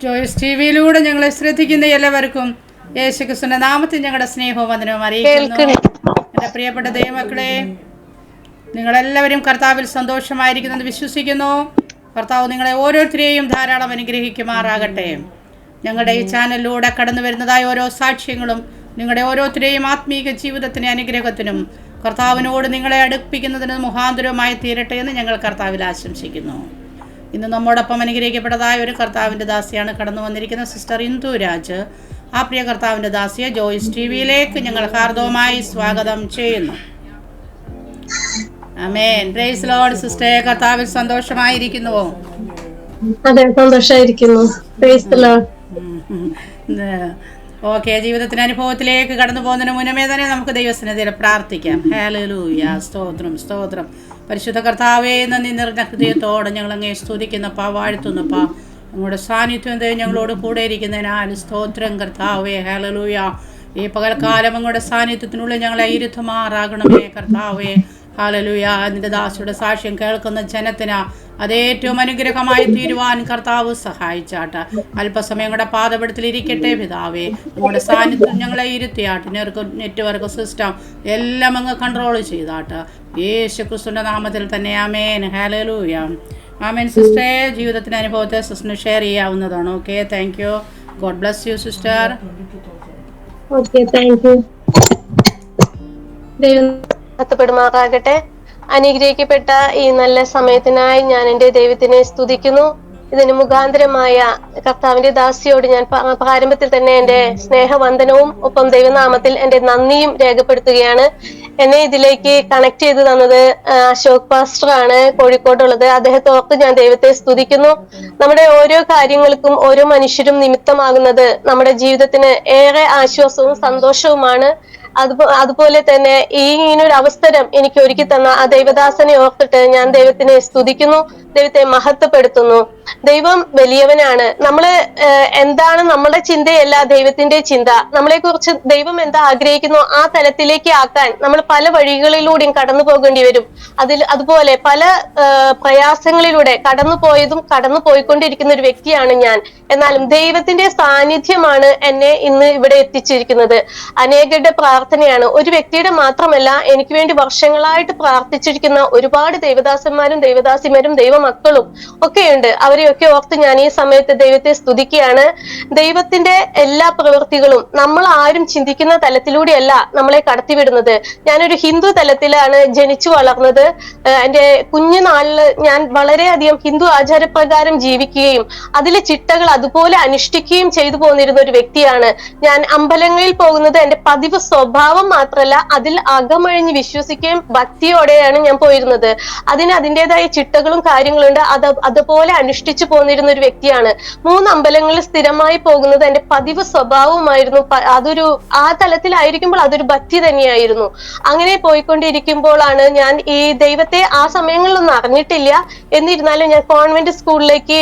Joyce T വിയിലൂടെ ഞങ്ങളെ ശ്രദ്ധിക്കുന്ന എല്ലാവർക്കും യേശുക്രിസ്തുവിന്റെ നാമത്തിൽ ഞങ്ങളുടെ സ്നേഹവും വന്ദനവും അറിയിക്കുന്നു. എൻ്റെ പ്രിയപ്പെട്ട ദൈവമക്കളെ, നിങ്ങളെല്ലാവരും കർത്താവിൽ സന്തോഷമായിരിക്കുന്നെന്ന് വിശ്വസിക്കുന്നു. കർത്താവ് നിങ്ങളെ ഓരോരുത്തരെയും ധാരാളം അനുഗ്രഹിക്കുമാറാകട്ടെ. ഞങ്ങളുടെ ഈ ചാനലിലൂടെ കടന്നു വരുന്നതായ ഓരോ സാക്ഷ്യങ്ങളും നിങ്ങളുടെ ഓരോരുത്തരെയും ആത്മീക ജീവിതത്തിന് അനുഗ്രഹത്തിനും കർത്താവിനോട് നിങ്ങളെ അടുപ്പിക്കുന്നതിന് മുഖാന്തരവുമായി തീരട്ടെ എന്ന് ഞങ്ങൾ കർത്താവിൽ ആശംസിക്കുന്നു. ഇന്ന് നമ്മോടൊപ്പം അനുഗ്രഹിക്കപ്പെട്ടതായ ഒരു കർത്താവിൻ്റെ ദാസിയാണ് കടന്നു വന്നിരിക്കുന്ന സിസ്റ്റർ ഇന്ദു രാജ്. ആ പ്രിയ കർത്താവിൻ്റെ ദാസിയെ ജോയ്സ് ടി വിയിലേക്ക് ഞങ്ങൾ ഹാർദവമായി സ്വാഗതം ചെയ്യുന്നു. ആമേൻ. Praise Lord. സിസ്റ്റർ, കർത്താവിൽ സന്തോഷമായിരിക്കുന്നുവോ? അതെ, സന്തോഷമായിരിക്കുന്നു. Praise Lord. ഓക്കെ, ജീവിതത്തിന്റെ അനുഭവത്തിലേക്ക് കടന്നു പോകുന്നതിന് മുന്നമേ തന്നെ നമുക്ക് ദൈവസന്നിധിയിൽ പ്രാർത്ഥിക്കാം. ഹല്ലേലൂയ. സ്തോത്രം, സ്തോത്രം. പരിശുദ്ധ കർത്താവേ, നന്ദി നിറഞ്ഞ ഹൃദയത്തോടെ ഞങ്ങൾ അങ്ങേ സ്തുതിക്കുന്നപ്പാ, വാഴ്ത്തുന്നപ്പാ. ഞങ്ങളുടെ സാന്നിധ്യം ഞങ്ങളോട് കൂടെ ഇരിക്കുന്നതിനാൽ സ്തോത്രം കർത്താവേ. ഹല്ലേലൂയ. ഈ പകൽക്കാലം അങ്ങയുടെ സാന്നിധ്യത്തിനുള്ളിൽ ഞങ്ങളെ ഇരുത്തുമാറാകണമേ കർത്താവേ. ഹല്ലേലൂയ. നിന്റെ ദാസിയുടെ സാക്ഷ്യം കേൾക്കുന്ന ജനത്തിന് അതേറ്റവും അനുഗ്രഹമായി തീരുവാൻ കർത്താവ് സഹായിച്ചാട്ട്. അല്പസമയം കൂടെ പാദപീഠത്തിലിരിക്കട്ടെ പിതാവേ. നിങ്ങളുടെ സാന്നിധ്യം ഞങ്ങളെ ഇരുത്തിയാട്ട്. നെറ്റ്വർക്ക് സിസ്റ്റം എല്ലാം അങ്ങ് കൺട്രോൾ ചെയ്താട്ട്. യേശുക്രിസ്തുവിന്റെ നാമത്തിൽ തന്നെ ആമേൻ. ഹല്ലേലൂയ. ആമേൻ. സിസ്റ്ററെ, ജീവിതത്തിന്റെ അനുഭവത്തെ സിസ്റ്ററിന് ഷെയർ ചെയ്യാവുന്നതാണ്. Okay, thank you. God bless you sister. Okay, thank you. ദൈവം പ്പെടുമാറാകട്ടെ. അനുഗ്രഹിക്കപ്പെട്ട ഈ നല്ല സമയത്തിനായി ഞാൻ എൻ്റെ ദൈവത്തിനെ സ്തുതിക്കുന്നു. ഇതിന് മുഖാന്തരമായ കർത്താവിന്റെ ദാസിയോട് ഞാൻ പ്രാരംഭത്തിൽ തന്നെ എൻ്റെ സ്നേഹവന്ദനവും ഒപ്പം ദൈവനാമത്തിൽ എൻ്റെ നന്ദിയും രേഖപ്പെടുത്തുകയാണ്. എന്നെ ഇതിലേക്ക് കണക്ട് ചെയ്ത് തന്നത് അശോക് പാസ്റ്റർ ആണ്, കോഴിക്കോട്ടുള്ളത്. അദ്ദേഹത്തെ ഓർത്ത് ഞാൻ ദൈവത്തെ സ്തുതിക്കുന്നു. നമ്മുടെ ഓരോ കാര്യങ്ങൾക്കും ഓരോ മനുഷ്യരും നിമിത്തമാകുന്നത് നമ്മുടെ ജീവിതത്തിന് ഏറെ ആശ്വാസവും സന്തോഷവുമാണ്. അതുപോലെ തന്നെ ഇങ്ങനൊരു അവസരം എനിക്ക് ഒരുക്കി തന്ന ആ ദൈവദാസനെ ഓർത്തിട്ട് ഞാൻ ദൈവത്തിനെ സ്തുതിക്കുന്നു, ദൈവത്തെ മഹത്വപ്പെടുത്തുന്നു. ദൈവം വലിയവനാണ്. നമ്മള് എന്താണ് നമ്മുടെ ചിന്തയല്ല ദൈവത്തിന്റെ ചിന്ത. നമ്മളെ കുറിച്ച് ദൈവം എന്താ ആഗ്രഹിക്കുന്നു ആ തലത്തിലേക്ക് ആക്കാൻ നമ്മൾ പല വഴികളിലൂടെയും കടന്നു പോകേണ്ടി വരും. അതുപോലെ പല പ്രയാസങ്ങളിലൂടെ കടന്നു പോയിക്കൊണ്ടിരിക്കുന്ന ഒരു വ്യക്തിയാണ് ഞാൻ. എന്നാലും ദൈവത്തിന്റെ സാന്നിധ്യമാണ് എന്നെ ഇന്ന് ഇവിടെ എത്തിച്ചിരിക്കുന്നത്. അനേകരുടെ പ്രാർത്ഥനയാണ്. ഒരു വ്യക്തിയുടെ മാത്രമല്ല, എനിക്ക് വേണ്ടി വർഷങ്ങളായിട്ട് പ്രാർത്ഥിച്ചിരിക്കുന്ന ഒരുപാട് ദൈവദാസന്മാരും ദൈവദാസിമാരും ദൈവമക്കളും ഒക്കെയുണ്ട്. അവരെയൊക്കെ ഓർത്ത് ഞാൻ ഈ സമയത്ത് ദൈവത്തെ സ്തുതിക്കുകയാണ്. ദൈവത്തിന്റെ എല്ലാ പ്രവൃത്തികളും നമ്മൾ ആരും ചിന്തിക്കുന്ന തലത്തിലൂടെയല്ല നമ്മളെ കടത്തിവിടുന്നത്. ഞാനൊരു ഹിന്ദു തലത്തിലാണ് ജനിച്ചു വളർന്നത്. എൻ്റെ കുഞ്ഞുനാളില് ഞാൻ വളരെയധികം ഹിന്ദു ആചാരപ്രകാരം ജീവിക്കുകയും അതിലെ ചിട്ടകൾ അതുപോലെ അനുഷ്ഠിക്കുകയും ചെയ്തു പോന്നിരുന്ന ഒരു വ്യക്തിയാണ് ഞാൻ. അമ്പലങ്ങളിൽ പോകുന്നത് എൻ്റെ പതിവ് സ്വഭാവം മാത്രമല്ല, അതിൽ അകമഴിഞ്ഞ് വിശ്വസിക്കുകയും ഭക്തിയോടെയാണ് ഞാൻ പോയിരുന്നത്. അതിൻ്റെതായ ചിട്ടകളും കാര്യങ്ങളുണ്ട്. അതുപോലെ അനുഷ്ഠിച്ചു പോന്നിരുന്ന ഒരു വ്യക്തിയാണ്. 3 അമ്പലങ്ങളിൽ സ്ഥിരമായി പോകുന്നത് എൻ്റെ പതിവ് സ്വഭാവമായിരുന്നു. ആ തലത്തിലായിരിക്കുമ്പോൾ അതൊരു ഭക്തി തന്നെയായിരുന്നു. അങ്ങനെ പോയിക്കൊണ്ടിരിക്കുമ്പോഴാണ് ഞാൻ ഈ ദൈവത്തെ ആ സമയങ്ങളിലൊന്നും അറിഞ്ഞിട്ടില്ല. എന്നിരുന്നാലും ഞാൻ കോൺവെന്റ് സ്കൂളിലേക്ക്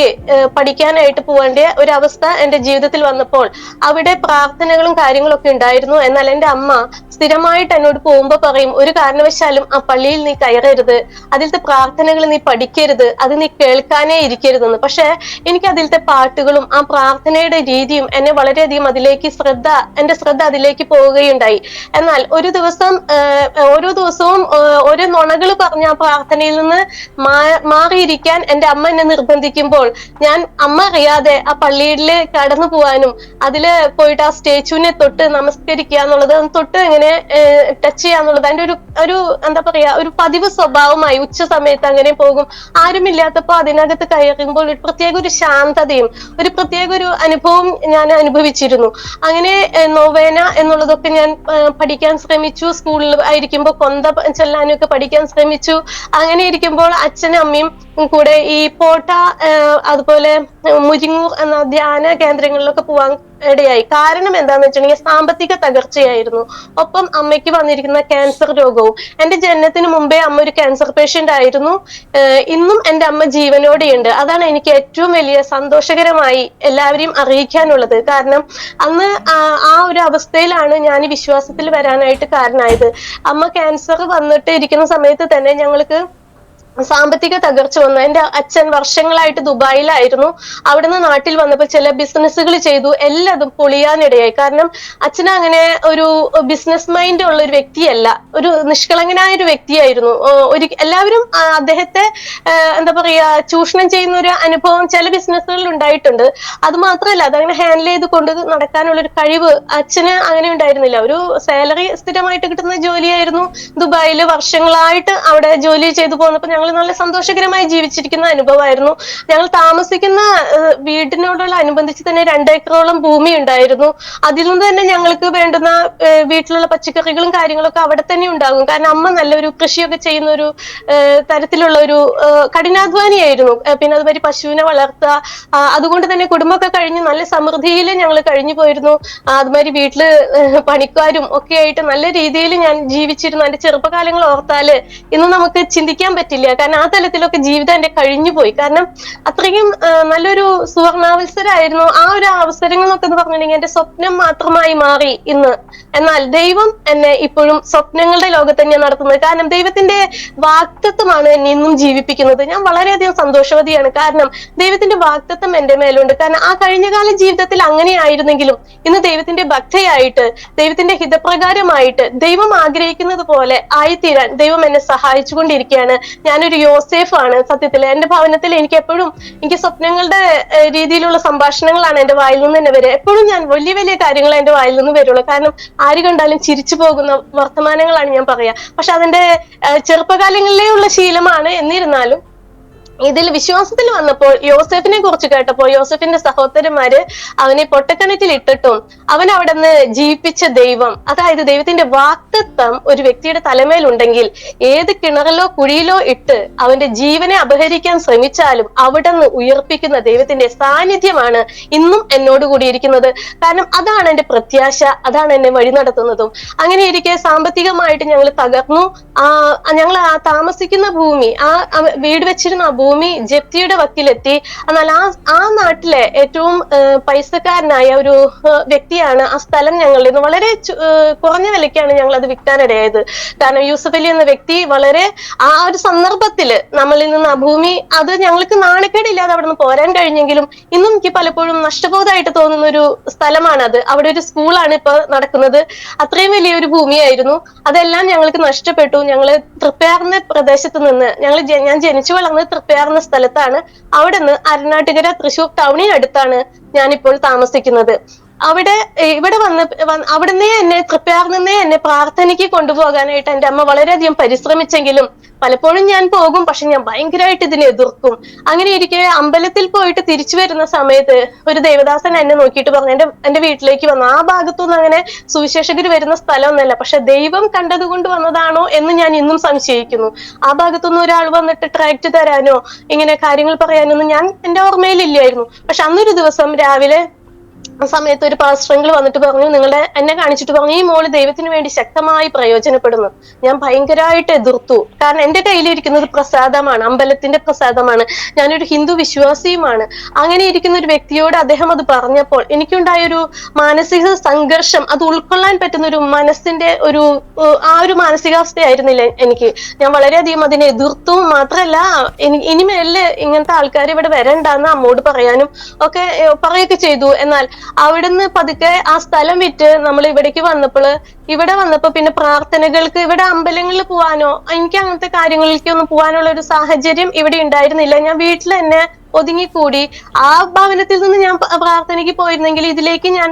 പഠിക്കാനായിട്ട് പോകേണ്ട ഒരു അവസ്ഥ എൻ്റെ ജീവിതത്തിൽ വന്നപ്പോൾ അവിടെ പ്രാർത്ഥനകളും കാര്യങ്ങളൊക്കെ ഉണ്ടായിരുന്നു. എന്നാൽ എൻ്റെ അമ്മ സ്ഥിരമായിട്ട് എന്നോട് പോകുമ്പോ പറയും, ഒരു കാരണവശാലും ആ പള്ളിയിൽ നീ കയറരുത്, അതിലത്തെ പ്രാർത്ഥനകൾ നീ പഠിക്കരുത്, അത് നീ കേൾക്കാനേ ഇരിക്കരുതെന്ന്. പക്ഷെ എനിക്ക് അതിലത്തെ പാട്ടുകളും ആ പ്രാർത്ഥനയുടെ രീതിയും എന്നെ വളരെയധികം എന്റെ ശ്രദ്ധ അതിലേക്ക് പോവുകയുണ്ടായി. എന്നാൽ ഓരോ ദിവസവും ഓരോ നുണകൾ പറഞ്ഞ ആ പ്രാർത്ഥനയിൽ നിന്ന് മാറിയിരിക്കാൻ എൻ്റെ അമ്മ എന്നെ നിർബന്ധിക്കുമ്പോൾ ഞാൻ അമ്മ അറിയാതെ ആ പള്ളിയിൽ കടന്നു പോവാനും അതില് പോയിട്ട് ആ സ്റ്റേച്യുവിനെ തൊട്ട് നമസ്കരിക്കുക എന്നുള്ളത്, തൊട്ട് ഇങ്ങനെ ടച്ച് ചെയ്യാന്നുള്ളത് അതിന്റെ ഒരു എന്താ പറയാ, ഒരു പതിവ് സ്വഭാവമായി ഉച്ച സമയത്ത് അങ്ങനെ പോകും. ആരുമില്ലാത്തപ്പോ അതിനകത്ത് കയറുമ്പോൾ ഒരു ശാന്തതയും ഒരു അനുഭവം ഞാൻ അനുഭവിച്ചിരുന്നു. അങ്ങനെ നൊവേന എന്നുള്ളതൊക്കെ ഞാൻ പഠിക്കാൻ ശ്രമിച്ചു. സ്കൂളിൽ ആയിരിക്കുമ്പോ കൊന്ത ചെല്ലാനും ഒക്കെ പഠിക്കാൻ ശ്രമിച്ചു. അങ്ങനെ ഇരിക്കുമ്പോൾ അച്ഛനും അമ്മയും കൂടെ ഈ പോട്ട അതുപോലെ മുരിങ്ങൂർ എന്ന ധ്യാന കേന്ദ്രങ്ങളിലൊക്കെ പോവാൻ ഇടയായി. കാരണം എന്താന്ന് വെച്ചിട്ടുണ്ടെങ്കിൽ സാമ്പത്തിക തകർച്ചയായിരുന്നു. ഒപ്പം അമ്മയ്ക്ക് വന്നിരിക്കുന്ന ക്യാൻസർ രോഗവും. എന്റെ ജനനത്തിന് മുമ്പേ അമ്മ ഒരു ക്യാൻസർ പേഷ്യന്റ് ആയിരുന്നു. ഇന്നും എന്റെ അമ്മ ജീവനോടെയുണ്ട്. അതാണ് എനിക്ക് ഏറ്റവും വലിയ സന്തോഷകരമായി എല്ലാവരെയും അറിയിക്കാനുള്ളത്. കാരണം അന്ന് ആ ഒരു അവസ്ഥയിലാണ് ഞാൻ ഈ വിശ്വാസത്തിൽ വരാനായിട്ട് കാരണമായത്. അമ്മ ക്യാൻസർ വന്നിട്ട് ഇരിക്കുന്ന സമയത്ത് തന്നെ ഞങ്ങൾക്ക് സാമ്പത്തിക തകർച്ച വന്നു. എന്റെ അച്ഛൻ വർഷങ്ങളായിട്ട് ദുബായിലായിരുന്നു. അവിടുന്ന് നാട്ടിൽ വന്നപ്പോൾ ചില ബിസിനസ്സുകൾ ചെയ്തു, എല്ലാതും പൊളിയാനിടയായി. കാരണം അച്ഛന് അങ്ങനെ ഒരു ബിസിനസ് മൈൻഡ് ഉള്ള ഒരു വ്യക്തിയല്ല, ഒരു നിഷ്കളങ്കനായ ഒരു വ്യക്തിയായിരുന്നു. എല്ലാവരും അദ്ദേഹത്തെ എന്താ പറയാ ചൂഷണം ചെയ്യുന്ന ഒരു അനുഭവം ചില ബിസിനസ്സുകളിൽ ഉണ്ടായിട്ടുണ്ട്. അത് മാത്രമല്ല, അതങ്ങനെ ഹാൻഡിൽ ചെയ്ത് കൊണ്ട് നടക്കാനുള്ള ഒരു കഴിവ് അച്ഛന് അങ്ങനെ ഉണ്ടായിരുന്നില്ല. ഒരു സാലറി സ്ഥിരമായിട്ട് കിട്ടുന്ന ജോലിയായിരുന്നു. ദുബായിൽ വർഷങ്ങളായിട്ട് അവിടെ ജോലി ചെയ്തു പോന്നപ്പോൾ ഞങ്ങൾ നല്ല സന്തോഷകരമായി ജീവിച്ചിരിക്കുന്ന അനുഭവമായിരുന്നു. ഞങ്ങൾ താമസിക്കുന്ന വീടിനോടുള്ള അനുബന്ധിച്ച് തന്നെ 2 ഏക്കറോളം ഭൂമി ഉണ്ടായിരുന്നു. അതിൽ നിന്ന് തന്നെ ഞങ്ങൾക്ക് വേണ്ടുന്ന വീട്ടിലുള്ള പച്ചക്കറികളും കാര്യങ്ങളൊക്കെ അവിടെ തന്നെ ഉണ്ടാകും. കാരണം അമ്മ നല്ലൊരു കൃഷിയൊക്കെ ചെയ്യുന്ന ഒരു തരത്തിലുള്ള ഒരു കഠിനാധ്വാനിയായിരുന്നു. പിന്നെ അതുമാതിരി പശുവിനെ വളർത്തുക, അതുകൊണ്ട് തന്നെ കുടുംബമൊക്കെ കഴിഞ്ഞ് നല്ല സമൃദ്ധിയിൽ ഞങ്ങൾ കഴിഞ്ഞു പോയിരുന്നു. അതുമാതിരി വീട്ടില് പണിക്കാരും ഒക്കെ ആയിട്ട് നല്ല രീതിയിൽ ഞാൻ ജീവിച്ചിരുന്നു. എന്റെ ചെറുപ്പകാലങ്ങൾ ഓർത്താല് ഇന്ന് നമുക്ക് ചിന്തിക്കാൻ പറ്റില്ല. കാരണം ആ തലത്തിലൊക്കെ ജീവിതം എന്റെ കഴിഞ്ഞു പോയി. കാരണം അത്രയും നല്ലൊരു സുവർണാവസരമായിരുന്നു ആ ഒരു അവസരങ്ങൾ എന്നൊക്കെ പറഞ്ഞിട്ടുണ്ടെങ്കിൽ എന്റെ സ്വപ്നം മാത്രമായി മാറി ഇന്ന്. എന്നാൽ ദൈവം എന്നെ ഇപ്പോഴും സ്വപ്നങ്ങളുടെ ലോകത്ത് തന്നെയാണ് നടത്തുന്നത്. കാരണം ദൈവത്തിന്റെ വാഗ്ദത്തമാണ് എന്നെ ഇന്നും ജീവിപ്പിക്കുന്നത്. ഞാൻ വളരെയധികം സന്തോഷവതിയാണ്. കാരണം ദൈവത്തിന്റെ വാഗ്ദത്തം എന്റെ മേലുണ്ട്. കാരണം ആ കഴിഞ്ഞകാല ജീവിതത്തിൽ അങ്ങനെയായിരുന്നെങ്കിലും ഇന്ന് ദൈവത്തിന്റെ ഭക്തയായിട്ട്, ദൈവത്തിന്റെ ഹിതപ്രകാരമായിട്ട്, ദൈവം ആഗ്രഹിക്കുന്നത് പോലെ ആയിത്തീരാൻ ദൈവം എന്നെ സഹായിച്ചുകൊണ്ടിരിക്കുകയാണ്. ഞാനൊരു യോസേഫാണ് സത്യത്തിൽ. എന്റെ ഭവനത്തിൽ എനിക്ക് സ്വപ്നങ്ങളുടെ രീതിയിലുള്ള സംഭാഷണങ്ങളാണ് എന്റെ വായിൽ നിന്ന് തന്നെ വരിക. എപ്പോഴും ഞാൻ വലിയ വലിയ കാര്യങ്ങൾ എന്റെ വായിൽ നിന്ന് വരുള്ളൂ. കാരണം ആര് കണ്ടാലും ചിരിച്ചു പോകുന്ന വർത്തമാനങ്ങളാണ് ഞാൻ പറയാ. പക്ഷെ അതെന്റെ ചെറുപ്പകാലങ്ങളിലേ ഉള്ള ശീലമാണ്. എന്നിരുന്നാലും ഇതിൽ വിശ്വാസത്തിൽ വന്നപ്പോൾ യോസെഫിനെ കുറിച്ച് കേട്ടപ്പോൾ യോസെഫിന്റെ സഹോദരന്മാര് അവനെ പൊട്ടക്കിണറ്റിൽ ഇട്ടിട്ടും അവൻ അവിടെ നിന്ന് ജീവിപ്പിച്ച ദൈവം, അതായത് ദൈവത്തിന്റെ വാഗ്ദത്തം ഒരു വ്യക്തിയുടെ തലമേലുണ്ടെങ്കിൽ ഏത് കിണറിലോ കുഴിയിലോ ഇട്ട് അവന്റെ ജീവനെ അപഹരിക്കാൻ ശ്രമിച്ചാലും അവിടെ നിന്ന് ഉയർപ്പിക്കുന്ന ദൈവത്തിന്റെ സാന്നിധ്യമാണ് ഇന്നും എന്നോട് കൂടിയിരിക്കുന്നത്. കാരണം അതാണ് എന്റെ പ്രത്യാശ, അതാണ് എന്നെ വഴി നടത്തുന്നതും. അങ്ങനെ ഇരിക്കെ സാമ്പത്തികമായിട്ട് ഞങ്ങൾ തകർന്നു. ഞങ്ങൾ താമസിക്കുന്ന ഭൂമി, വീട് വെച്ചിരുന്ന ഭൂമി ജപ്തിയുടെ വക്കിലെത്തി. എന്നാൽ ആ നാട്ടിലെ ഏറ്റവും പൈസക്കാരനായ ഒരു വ്യക്തിയാണ് ആ സ്ഥലം ഞങ്ങളിൽ നിന്ന് വളരെ കുറഞ്ഞ വിലയ്ക്കാണ് ഞങ്ങൾ അത് വിൽക്കാനിടയായത്. കാരണം യൂസഫ് അലി എന്ന വ്യക്തി വളരെ ആ ഒരു സന്ദർഭത്തില് നമ്മളിൽ നിന്ന് ആ ഭൂമി, അത് ഞങ്ങൾക്ക് നാണക്കേടില്ലാതെ അവിടെ നിന്ന് പോരാൻ കഴിഞ്ഞെങ്കിലും ഇന്നും എനിക്ക് പലപ്പോഴും നഷ്ടബോധമായിട്ട് തോന്നുന്ന ഒരു സ്ഥലമാണത്. അവിടെ ഒരു സ്കൂളാണ് ഇപ്പൊ നടക്കുന്നത്. അത്രയും വലിയൊരു ഭൂമിയായിരുന്നു. അതെല്ലാം ഞങ്ങൾക്ക് നഷ്ടപ്പെട്ടു. ഞങ്ങള് തൃപ്പയാർന്ന പ്രദേശത്ത് നിന്ന് ഞാൻ ജനിച്ചു വളർന്നത് തൃപ്പയാർന്ന സ്ഥലത്താണ്. അവിടെ നിന്ന് അരനാട്ടുകര തൃശൂർ ടൗണിനടുത്താണ് ഞാനിപ്പോൾ താമസിക്കുന്നത്. ഇവിടെ അവിടുന്ന് എന്നെ തൃപ്പയാർന്നേ എന്നെ പ്രാർത്ഥനയ്ക്ക് കൊണ്ടുപോകാനായിട്ട് എന്റെ അമ്മ വളരെയധികം പരിശ്രമിച്ചെങ്കിലും പലപ്പോഴും ഞാൻ പോകും, പക്ഷെ ഞാൻ ഭയങ്കരമായിട്ട് ഇതിനെ എതിർക്കും. അങ്ങനെ ഇരിക്കെ അമ്പലത്തിൽ പോയിട്ട് തിരിച്ചു വരുന്ന സമയത്ത് ഒരു ദേവദാസൻ എന്നെ നോക്കിയിട്ട് പറഞ്ഞു, എന്റെ വീട്ടിലേക്ക് വന്നു. ആ ഭാഗത്തൊന്നും അങ്ങനെ സുവിശേഷകർ വരുന്ന സ്ഥലമൊന്നുമല്ല, പക്ഷെ ദൈവം കണ്ടതുകൊണ്ട് വന്നതാണോ എന്ന് ഞാൻ ഇന്നും സംശയിക്കുന്നു. ആ ഭാഗത്തൊന്നും ഒരാൾ വന്നിട്ട് ട്രാക്ട് തരാനോ ഇങ്ങനെ കാര്യങ്ങൾ പറയാനൊന്നും എന്റെ ഓർമ്മയിലില്ലായിരുന്നു. പക്ഷെ അന്നൊരു ദിവസം രാവിലെ സമയത്ത് ഒരു പാസ്റ്റർ വന്നിട്ട് പറഞ്ഞു, എന്നെ കാണിച്ചിട്ട് പറഞ്ഞു, ഈ മോള് ദൈവത്തിന് വേണ്ടി ശക്തമായി പ്രയോജനപ്പെടുന്നു. ഞാൻ ഭയങ്കരമായിട്ട് എതിർത്തു. കാരണം എന്റെ കയ്യിലിരിക്കുന്നത് പ്രസാദമാണ്, അമ്പലത്തിന്റെ പ്രസാദമാണ്. ഞാനൊരു ഹിന്ദു വിശ്വാസിയുമാണ്. അങ്ങനെ ഇരിക്കുന്ന ഒരു വ്യക്തിയോട് അദ്ദേഹം അത് പറഞ്ഞപ്പോൾ എനിക്കുണ്ടായൊരു മാനസിക സംഘർഷം, അത് ഉൾക്കൊള്ളാൻ പറ്റുന്ന ഒരു മനസ്സിന്റെ ആ ഒരു മാനസികാവസ്ഥയായിരുന്നില്ല എനിക്ക്. ഞാൻ വളരെയധികം അതിനെ എതിർത്തു. മാത്രല്ല ഇനിമേല് ഇങ്ങനത്തെ ആൾക്കാർ ഇവിടെ വരണ്ടെന്ന് അമ്മോട് പറയാനും പറയുകയൊക്കെ ചെയ്തു. എന്നാൽ അവിടുന്ന് പതുക്കെ ആ സ്ഥലം വിറ്റ് നമ്മൾ ഇവിടെ വന്നപ്പോ പിന്നെ പ്രാർത്ഥനകൾക്ക്, ഇവിടെ അമ്പലങ്ങളിൽ പോവാനോ എനിക്ക് അങ്ങനത്തെ കാര്യങ്ങളിലേക്കൊന്നും പോകാനുള്ള ഒരു സാഹചര്യം ഇവിടെ ഉണ്ടായിരുന്നില്ല. ഞാൻ വീട്ടിൽ തന്നെ ഒതുങ്ങിക്കൂടി. ആ ഭവനത്തിൽ നിന്ന് ഞാൻ പ്രാർത്ഥനയ്ക്ക് പോയിരുന്നെങ്കിൽ ഇതിലേക്ക് ഞാൻ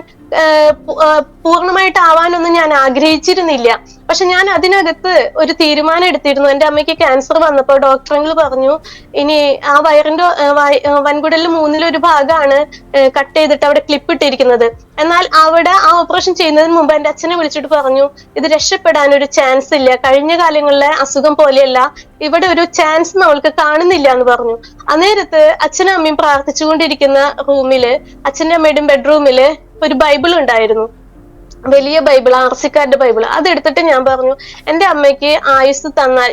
പൂർണ്ണമായിട്ട് ആവാനൊന്നും ഞാൻ ആഗ്രഹിച്ചിരുന്നില്ല. പക്ഷെ ഞാൻ അതിനകത്ത് ഒരു തീരുമാനം എടുത്തിരുന്നു. എന്റെ അമ്മയ്ക്ക് ക്യാൻസർ വന്നപ്പോൾ ഡോക്ടറുകൾ പറഞ്ഞു, ഇനി ആ വയറിന്റെ വൻകുടലിൽ 1/3 ഭാഗമാണ് കട്ട് ചെയ്തിട്ട് അവിടെ ക്ലിപ്പ് ഇട്ടിരിക്കുന്നത്. എന്നാൽ അവിടെ ആ ഓപ്പറേഷൻ ചെയ്യുന്നതിന് മുമ്പ് എന്റെ അച്ഛനെ വിളിച്ചിട്ട് പറഞ്ഞു, ഇത് രക്ഷപ്പെടാൻ ഒരു ചാൻസ് ഇല്ല, കഴിഞ്ഞ കാലങ്ങളിലെ അസുഖം പോലെയല്ല, ഇവിടെ ഒരു ചാൻസ് നമ്മൾക്ക് കാണുന്നില്ല എന്ന് പറഞ്ഞു. അന്നേരത്ത് അച്ഛനും അമ്മയും പ്രാർത്ഥിച്ചുകൊണ്ടിരിക്കുന്ന റൂമില്, അച്ഛന്റെ അമ്മയുടെയും ബെഡ്റൂമില് ഒരു ബൈബിൾ ഉണ്ടായിരുന്നു, വലിയ ബൈബിൾ, ആർസിക്കാരുടെ ബൈബിൾ. അതെടുത്തിട്ട് ഞാൻ പറഞ്ഞു, എന്റെ അമ്മയ്ക്ക് ആയുസ് തന്നാൽ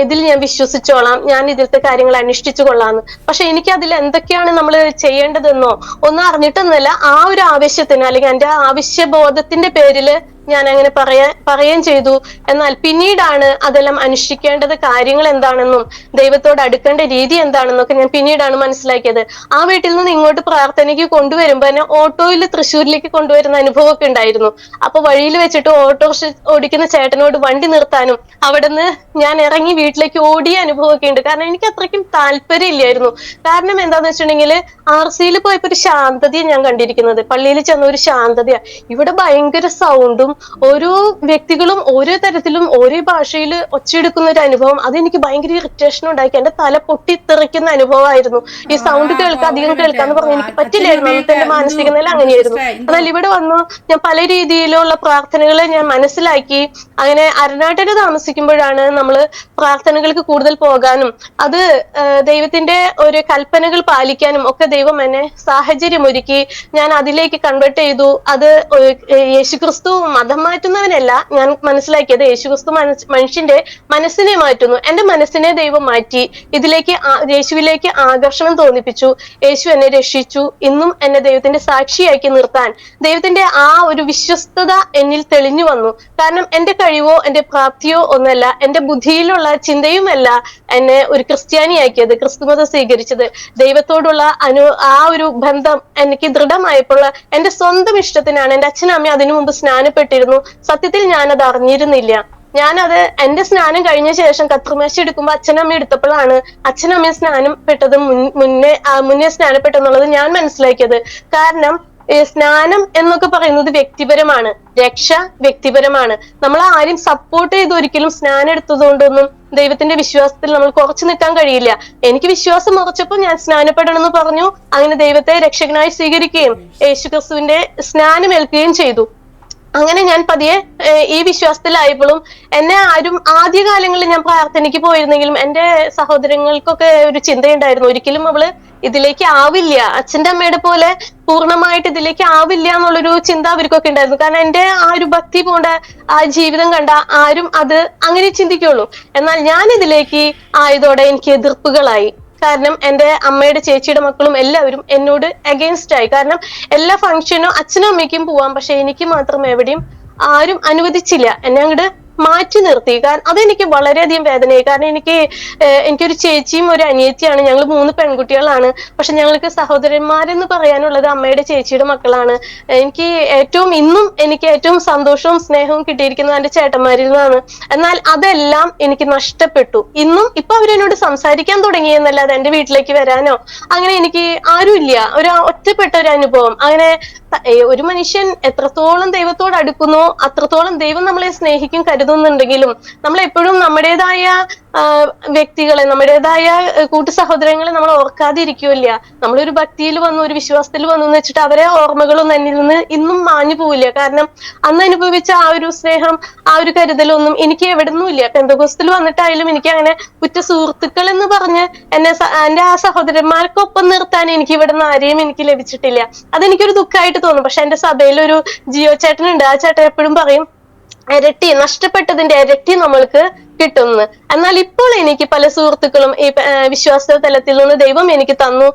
ഇതിൽ ഞാൻ വിശ്വസിച്ചോളാം, ഞാൻ ഇതിലത്തെ കാര്യങ്ങൾ അനുഷ്ഠിച്ചു കൊള്ളാന്ന്. പക്ഷെ എനിക്ക് അതിൽ എന്തൊക്കെയാണ് നമ്മൾ ചെയ്യേണ്ടതെന്നോ ഒന്നും അറിഞ്ഞിട്ടൊന്നുമല്ല. ആ ഒരു ആവശ്യത്തിന് അല്ലെങ്കിൽ എന്റെ ആവശ്യബോധത്തിന്റെ പേരില് ഞാൻ അങ്ങനെ പറയുകയും ചെയ്തു. എന്നാൽ പിന്നീടാണ് അതെല്ലാം അനുഷ്ഠിക്കേണ്ടത് കാര്യങ്ങൾ എന്താണെന്നും ദൈവത്തോട് അടുക്കേണ്ട രീതി എന്താണെന്നൊക്കെ ഞാൻ പിന്നീടാണ് മനസ്സിലാക്കിയത്. ആ വീട്ടിൽ നിന്ന് ഇങ്ങോട്ട് പ്രാർത്ഥനയ്ക്ക് കൊണ്ടുവരുമ്പോ എന്നെ ഓട്ടോയിൽ തൃശ്ശൂരിലേക്ക് കൊണ്ടുവരുന്ന അനുഭവമൊക്കെ ഉണ്ടായിരുന്നു. അപ്പൊ വഴിയിൽ വെച്ചിട്ട് ഓട്ടോറിക്ഷ ഓടിക്കുന്ന ചേട്ടനോട് വണ്ടി നിർത്താനും അവിടുന്ന് ഞാൻ ഇറങ്ങി വീട്ടിലേക്ക് ഓടിയ അനുഭവമൊക്കെ ഉണ്ട്. കാരണം എനിക്ക് അത്രയ്ക്കും താല്പര്യം ഇല്ലായിരുന്നു. കാരണം എന്താന്ന് വെച്ചിട്ടുണ്ടെങ്കിൽ RCയിൽ പോയപ്പോ ഒരു ശാന്തതയാണ് ഞാൻ കണ്ടിരിക്കുന്നത്. പള്ളിയിൽ ചെന്ന ഒരു ശാന്തതയാ. ഇവിടെ ഭയങ്കര സൗണ്ടും ഓരോ വ്യക്തികളും ഓരോ തരത്തിലും ഓരോ ഭാഷയിൽ ഒച്ചയെടുക്കുന്ന ഒരു അനുഭവം, അതെനിക്ക് ഭയങ്കര ഇറിറ്റേഷൻ ഉണ്ടാക്കി. എന്റെ തല പൊട്ടിത്തെറിക്കുന്ന അനുഭവമായിരുന്നു. ഈ സൗണ്ട് അധികം കേൾക്കാന്ന് പറഞ്ഞ എനിക്ക് പറ്റില്ലായിരുന്നു. അന്നത്തെ എന്റെ മാനസിക നില അങ്ങനെയായിരുന്നു. എന്നാൽ ഇവിടെ വന്നു ഞാൻ പല രീതിയിലുള്ള പ്രാർത്ഥനകളെ ഞാൻ മനസ്സിലാക്കി. അങ്ങനെ അരനാട്ടില് താമസിക്കുമ്പോഴാണ് നമ്മള് പ്രാർത്ഥനകൾക്ക് കൂടുതൽ പോകാനും അത് ദൈവത്തിന്റെ ഒരു കൽപ്പനകൾ പാലിക്കാനും ഒക്കെ ദൈവം എന്നെ സാഹചര്യം ഒരുക്കി. ഞാൻ അതിലേക്ക് കൺവേർട്ട് ചെയ്തു. അത് യേശുക്രിസ്തു മതം മാറ്റുന്നവനല്ല, ഞാൻ മനസ്സിലാക്കിയത് യേശുക്രിസ്തു മനുഷ്യന്റെ മനസ്സിനെ മാറ്റുന്നു. എന്റെ മനസ്സിനെ ദൈവം മാറ്റി ഇതിലേക്ക് യേശുവിലേക്ക് ആകർഷണം തോന്നിപ്പിച്ചു. യേശു എന്നെ രക്ഷിച്ചു. ഇന്നും എന്നെ ദൈവത്തിന്റെ സാക്ഷിയാക്കി നിർത്താൻ ദൈവത്തിന്റെ ആ ഒരു വിശ്വസ്തത എന്നിൽ തെളിഞ്ഞു വന്നു. കാരണം എന്റെ കഴിവോ എന്റെ പ്രാപ്തിയോ ഒന്നല്ല, എന്റെ ബുദ്ധിയിലുള്ള ചിന്തയുമല്ല എന്നെ ഒരു ക്രിസ്ത്യാനിയാക്കിയത്, ക്രിസ്തുമതം സ്വീകരിച്ചത്. ദൈവത്തോടുള്ള ആ ഒരു ബന്ധം എനിക്ക് ദൃഢമായപ്പോൾ എന്റെ സ്വന്തം ഇഷ്ടത്തിനാണ്. എന്റെ അച്ഛനും അമ്മയും അതിനു മുമ്പ് സ്നാനപ്പെട്ടിരുന്നു. സത്യത്തിൽ ഞാനത് അറിഞ്ഞിരുന്നില്ല. ഞാനത് എന്റെ സ്നാനം കഴിഞ്ഞ ശേഷം കത്രിമേശ എടുക്കുമ്പോ അച്ഛനമ്മ എടുത്തപ്പോഴാണ് അച്ഛനമ്മ സ്നാനം പെട്ടത് മുന്നേ സ്നാനപ്പെട്ടെന്നുള്ളത് ഞാൻ മനസ്സിലാക്കിയത്. കാരണം സ്നാനം എന്നൊക്കെ പറയുന്നത് വ്യക്തിപരമാണ്, രക്ഷ വ്യക്തിപരമാണ്. നമ്മൾ ആരും സപ്പോർട്ട് ചെയ്ത് ഒരിക്കലും സ്നാനം എടുത്തതുകൊണ്ടൊന്നും ദൈവത്തിന്റെ വിശ്വാസത്തിൽ നമ്മൾ കുറച്ചു നിൽക്കാൻ കഴിയില്ല. എനിക്ക് വിശ്വാസം ഉറച്ചപ്പോൾ ഞാൻ സ്നാനപ്പെടണമെന്ന് പറഞ്ഞു. അങ്ങനെ ദൈവത്തെ രക്ഷകനായി സ്വീകരിക്കുകയും യേശുക്രിസ്തുവിന്റെ സ്നാനം ഏൽക്കുകയും ചെയ്തു. അങ്ങനെ ഞാൻ പതിയെ ഈ വിശ്വാസത്തിലായപ്പോഴും എന്നെ ആരും ആദ്യകാലങ്ങളിൽ ഞാൻ പ്രാർത്ഥനയ്ക്ക് പോയിരുന്നെങ്കിലും എന്റെ സഹോദരങ്ങൾക്കൊക്കെ ഒരു ചിന്തയുണ്ടായിരുന്നു, ഒരിക്കലും അവള് ഇതിലേക്ക് ആവില്ല, അച്ഛന്റെ അമ്മയുടെ പോലെ പൂർണ്ണമായിട്ട് ഇതിലേക്ക് ആവില്ല എന്നുള്ളൊരു ചിന്ത അവർക്കൊക്കെ ഉണ്ടായിരുന്നു. കാരണം എന്റെ ആ ഒരു ഭക്തി പോണ്ട ആ ജീവിതം കണ്ട ആരും അത് അങ്ങനെ ചിന്തിക്കുള്ളൂ. എന്നാൽ ഞാൻ ഇതിലേക്ക് ആയതോടെ എനിക്ക് എതിർപ്പുകളായി. കാരണം എന്റെ അമ്മയുടെ ചേച്ചിയുടെ മക്കളും എല്ലാവരും എന്നോട് അഗെയിൻസ്റ്റ് ആയി. കാരണം എല്ലാ ഫംഗ്ഷനും അച്ഛനും അമ്മയ്ക്കും പോവാം, പക്ഷെ എനിക്ക് മാത്രം എവിടെയും ആരും അനുവദിച്ചില്ല. എന്നെ അങ്ങോട്ട് മാറ്റി നിർത്തി. കാരണം അതെനിക്ക് വളരെയധികം വേദനയായി. കാരണം എനിക്കൊരു ചേച്ചിയും ഒരു അനിയത്തിയാണ്. ഞങ്ങൾ 3 പെൺകുട്ടികളാണ്. പക്ഷെ ഞങ്ങൾക്ക് സഹോദരന്മാരെന്ന് പറയാനുള്ളത് അമ്മയുടെ ചേച്ചിയുടെ മക്കളാണ്. ഇന്നും എനിക്ക് ഏറ്റവും സന്തോഷവും സ്നേഹവും കിട്ടിയിരിക്കുന്നത് എന്റെ ചേട്ടന്മാരിൽ നിന്നാണ്. എന്നാൽ അതെല്ലാം എനിക്ക് നഷ്ടപ്പെട്ടു. ഇപ്പൊ അവരെന്നോട് സംസാരിക്കാൻ തുടങ്ങിയെന്നല്ലാതെ എന്റെ വീട്ടിലേക്ക് വരാനോ അങ്ങനെ എനിക്ക് ആരുമില്ല. ഒറ്റപ്പെട്ട ഒരു അനുഭവം. അങ്ങനെ ഒരു മനുഷ്യൻ എത്രത്തോളം ദൈവത്തോട് അടുക്കുന്നോ അത്രത്തോളം ദൈവം നമ്മളെ സ്നേഹിക്കും കരുതുന്നുണ്ടെങ്കിലും നമ്മൾ എപ്പോഴും നമ്മുടേതായ വ്യക്തികളെ, നമ്മുടേതായ കൂട്ടു സഹോദരങ്ങളെ നമ്മൾ ഓർക്കാതിരിക്കില്ല. നമ്മളൊരു ഭക്തിയിൽ വന്നു, ഒരു വിശ്വാസത്തിൽ വന്നു എന്ന് വെച്ചിട്ട് അവരെ ഓർമ്മകളൊന്നും എന്നിൽ നിന്ന് ഇന്നും മാഞ്ഞു പോവില്ല. കാരണം അന്ന് അനുഭവിച്ച ആ ഒരു സ്നേഹം, ആ ഒരു കരുതലൊന്നും എനിക്ക് എവിടുന്നും ഇല്ല. പെന്തക്കോസ്തിൽ വന്നിട്ടായാലും എനിക്ക് അങ്ങനെ ഉറ്റ സുഹൃത്തുക്കൾ എന്ന് പറഞ്ഞ് എന്റെ ആ സഹോദരന്മാർക്കൊപ്പം നിർത്താൻ എനിക്ക് ഇവിടുന്ന് ആരെയും എനിക്ക് ലഭിച്ചിട്ടില്ല. അതെനിക്കൊരു ദുഃഖമായിട്ട് തോന്നും. പക്ഷെ എന്റെ സഭയിലൊരു ജിയോ ചേട്ടനുണ്ട്. ആ ചേട്ടൻ എപ്പോഴും പറയും, ഇരട്ടി നഷ്ടപ്പെട്ടതിന്റെ ഇരട്ടി നമ്മൾക്ക് കിട്ടുന്നു. എന്നാൽ ഇപ്പോൾ എനിക്ക് പല സുഹൃത്തുക്കളും ഈ വിശ്വാസ തലത്തിൽ നിന്ന് ദൈവം എനിക്ക് തന്നു.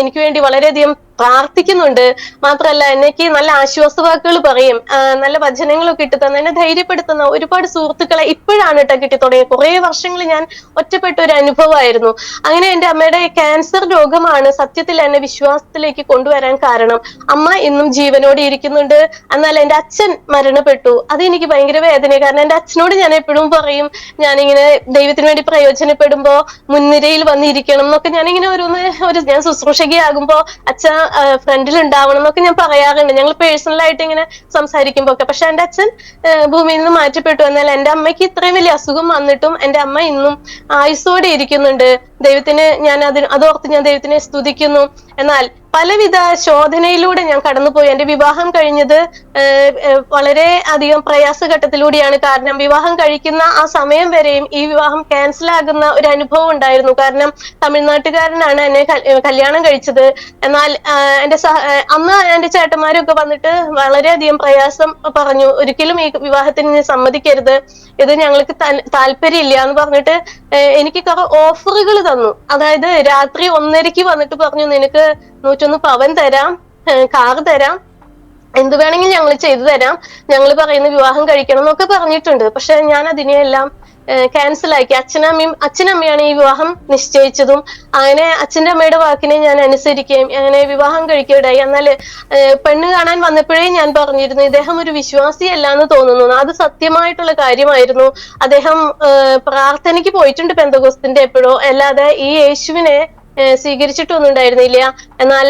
എനിക്ക് വേണ്ടി വളരെയധികം പ്രാർത്ഥിക്കുന്നുണ്ട്. മാത്രമല്ല എനിക്ക് നല്ല ആശ്വാസവാക്കുകൾ പറയും, നല്ല വചനങ്ങളൊക്കെ ഇട്ട് തന്ന് എന്നെ ധൈര്യപ്പെടുത്തുന്ന ഒരുപാട് സുഹൃത്തുക്കളെ ഇപ്പോഴാണ് കിട്ടി തുടങ്ങിയത്. കുറെ വർഷങ്ങൾ ഞാൻ ഒറ്റപ്പെട്ട ഒരു അനുഭവമായിരുന്നു. അങ്ങനെ എന്റെ അമ്മയുടെ ക്യാൻസർ രോഗമാണ് സത്യത്തിൽ എന്നെ വിശ്വാസത്തിലേക്ക് കൊണ്ടുവരാൻ കാരണം. അമ്മ ഇന്നും ജീവനോടെ ഇരിക്കുന്നുണ്ട്. എന്നാൽ എന്റെ അച്ഛൻ മരണപ്പെട്ടു. അത് എനിക്ക് ഭയങ്കര വേദനയാണ്. കാരണം എന്റെ അച്ഛനോട് ഞാൻ എപ്പോഴും പറയും, ഞാനിങ്ങനെ ദൈവത്തിന് വേണ്ടി പ്രയോജനപ്പെടുമ്പോ മുൻനിരയിൽ വന്നിരിക്കണം എന്നൊക്കെ ഞാനിങ്ങനെ ഞാൻ ശുശ്രൂഷകയാകുമ്പോ അച്ഛ ഫ്രണ്ടിൽ ഉണ്ടാവണം എന്നൊക്കെ ഞാൻ പറയാറുണ്ട്. ഞങ്ങൾ പേഴ്സണലായിട്ട് ഇങ്ങനെ സംസാരിക്കുമ്പോ ഒക്കെ. പക്ഷെ എന്റെ അച്ഛൻ ഭൂമിയിൽ നിന്ന് മാറ്റപ്പെട്ടു. എന്നാൽ എന്റെ അമ്മയ്ക്ക് ഇത്രയും വലിയ അസുഖം വന്നിട്ടും എന്റെ അമ്മ ഇന്നും ആയുസ്സോടെ ഇരിക്കുന്നുണ്ട്. അതോർത്ത് ഞാൻ ദൈവത്തിനെ സ്തുതിക്കുന്നു. എന്നാൽ പലവിധ ശോധനയിലൂടെ ഞാൻ കടന്നുപോയി. എന്റെ വിവാഹം കഴിഞ്ഞത് വളരെ അധികം പ്രയാസഘട്ടത്തിലൂടെയാണ്. കാരണം വിവാഹം കഴിക്കുന്ന ആ സമയം വരെയും ഈ വിവാഹം ക്യാൻസൽ ആകുന്ന ഒരു അനുഭവം ഉണ്ടായിരുന്നു. കാരണം തമിഴ്നാട്ടുകാരനാണ് എന്നെ കല്യാണം കഴിച്ചത്. എന്നാൽ അന്ന് എന്റെ ചേട്ടന്മാരൊക്കെ വന്നിട്ട് വളരെയധികം പ്രയാസം പറഞ്ഞു, ഒരിക്കലും ഈ വിവാഹത്തിന് സമ്മതിക്കരുത്, ഇത് ഞങ്ങൾക്ക് താല്പര്യമില്ല എന്ന് പറഞ്ഞിട്ട് എനിക്ക് കുറെ ഓഫറുകൾ തന്നു. അതായത് രാത്രി 1:30 വന്നിട്ട് പറഞ്ഞു, നിനക്ക് 101 പവൻ തരാം, കാർ തരാം, എന്ത് വേണമെങ്കിലും ഞങ്ങൾ ചെയ്തു തരാം, ഞങ്ങൾ പറയുന്ന വിവാഹം കഴിക്കണം എന്നൊക്കെ പറഞ്ഞിട്ടുണ്ട്. പക്ഷെ ഞാൻ അതിനെയെല്ലാം ക്യാൻസൽ ആക്കി. അച്ഛനമ്മയാണ് ഈ വിവാഹം നിശ്ചയിച്ചതും. അങ്ങനെ അച്ഛന്റെ അമ്മയുടെ വാക്കിനെ ഞാൻ അനുസരിക്കുകയും അങ്ങനെ വിവാഹം കഴിക്കുകയുണ്ടായി. എന്നാൽ പെണ്ണ് കാണാൻ വന്നപ്പോഴേ ഞാൻ പറഞ്ഞിരുന്നു, ഇദ്ദേഹം ഒരു വിശ്വാസിയല്ല എന്ന് തോന്നുന്നു. അത് സത്യമായിട്ടുള്ള കാര്യമായിരുന്നു. അദ്ദേഹം പ്രാർത്ഥനയ്ക്ക് പോയിട്ടുണ്ട് പെന്തക്കോസ്തിന്റെ എപ്പോഴോ, അല്ലാതെ ഈ യേശുവിനെ സ്വീകരിച്ചിട്ടൊന്നും ഉണ്ടായിരുന്നില്ല. എന്നാൽ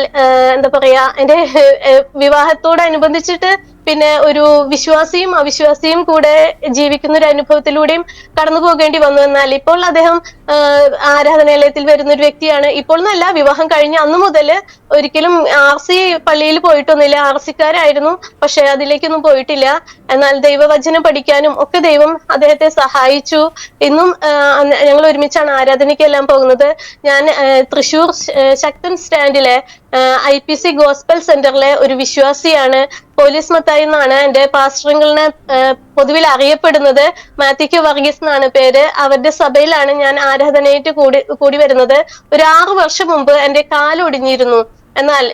എന്താ പറയാ, എന്റെ വിവാഹത്തോടനുബന്ധിച്ചിട്ട് പിന്നെ ഒരു വിശ്വാസിയും അവിശ്വാസിയും കൂടെ ജീവിക്കുന്ന ഒരു അനുഭവത്തിലൂടെയും കടന്നു പോകേണ്ടി വന്നു. എന്നാൽ ഇപ്പോൾ അദ്ദേഹം ആരാധനാലയത്തിൽ വരുന്ന ഒരു വ്യക്തിയാണ്. ഇപ്പോൾ എന്നല്ല, വിവാഹം കഴിഞ്ഞ അന്ന് മുതൽ ഒരിക്കലും RC പള്ളിയിൽ പോയിട്ടൊന്നുമില്ല. RCക്കാരായിരുന്നു, പക്ഷെ അതിലേക്കൊന്നും പോയിട്ടില്ല. എന്നാൽ ദൈവവചനം പഠിക്കാനും ഒക്കെ ദൈവം അദ്ദേഹത്തെ സഹായിച്ചു. ഇന്നും ഞങ്ങൾ ഒരുമിച്ചാണ് ആരാധനയ്ക്കെല്ലാം പോകുന്നത്. ഞാൻ തൃശ്ശൂർ ശക്തൻ സ്റ്റാൻഡിലെ IPC ഗോസ്പൽ സെന്ററിലെ ഒരു വിശ്വാസിയാണ്. പോലീസ് മത്തായി എന്നാണ് എന്റെ പാസ്റ്ററിനെ പൊതുവിൽ അറിയപ്പെടുന്നത്. മാത്യു വർഗീസ് എന്നാണ് പേര്. അവരുടെ സഭയിലാണ് ഞാൻ ആരാധനയായിട്ട് കൂടി വരുന്നത്. ഒരു 6 വർഷം മുമ്പ് എന്റെ കാലൊടിഞ്ഞിരുന്നു. എന്നാൽ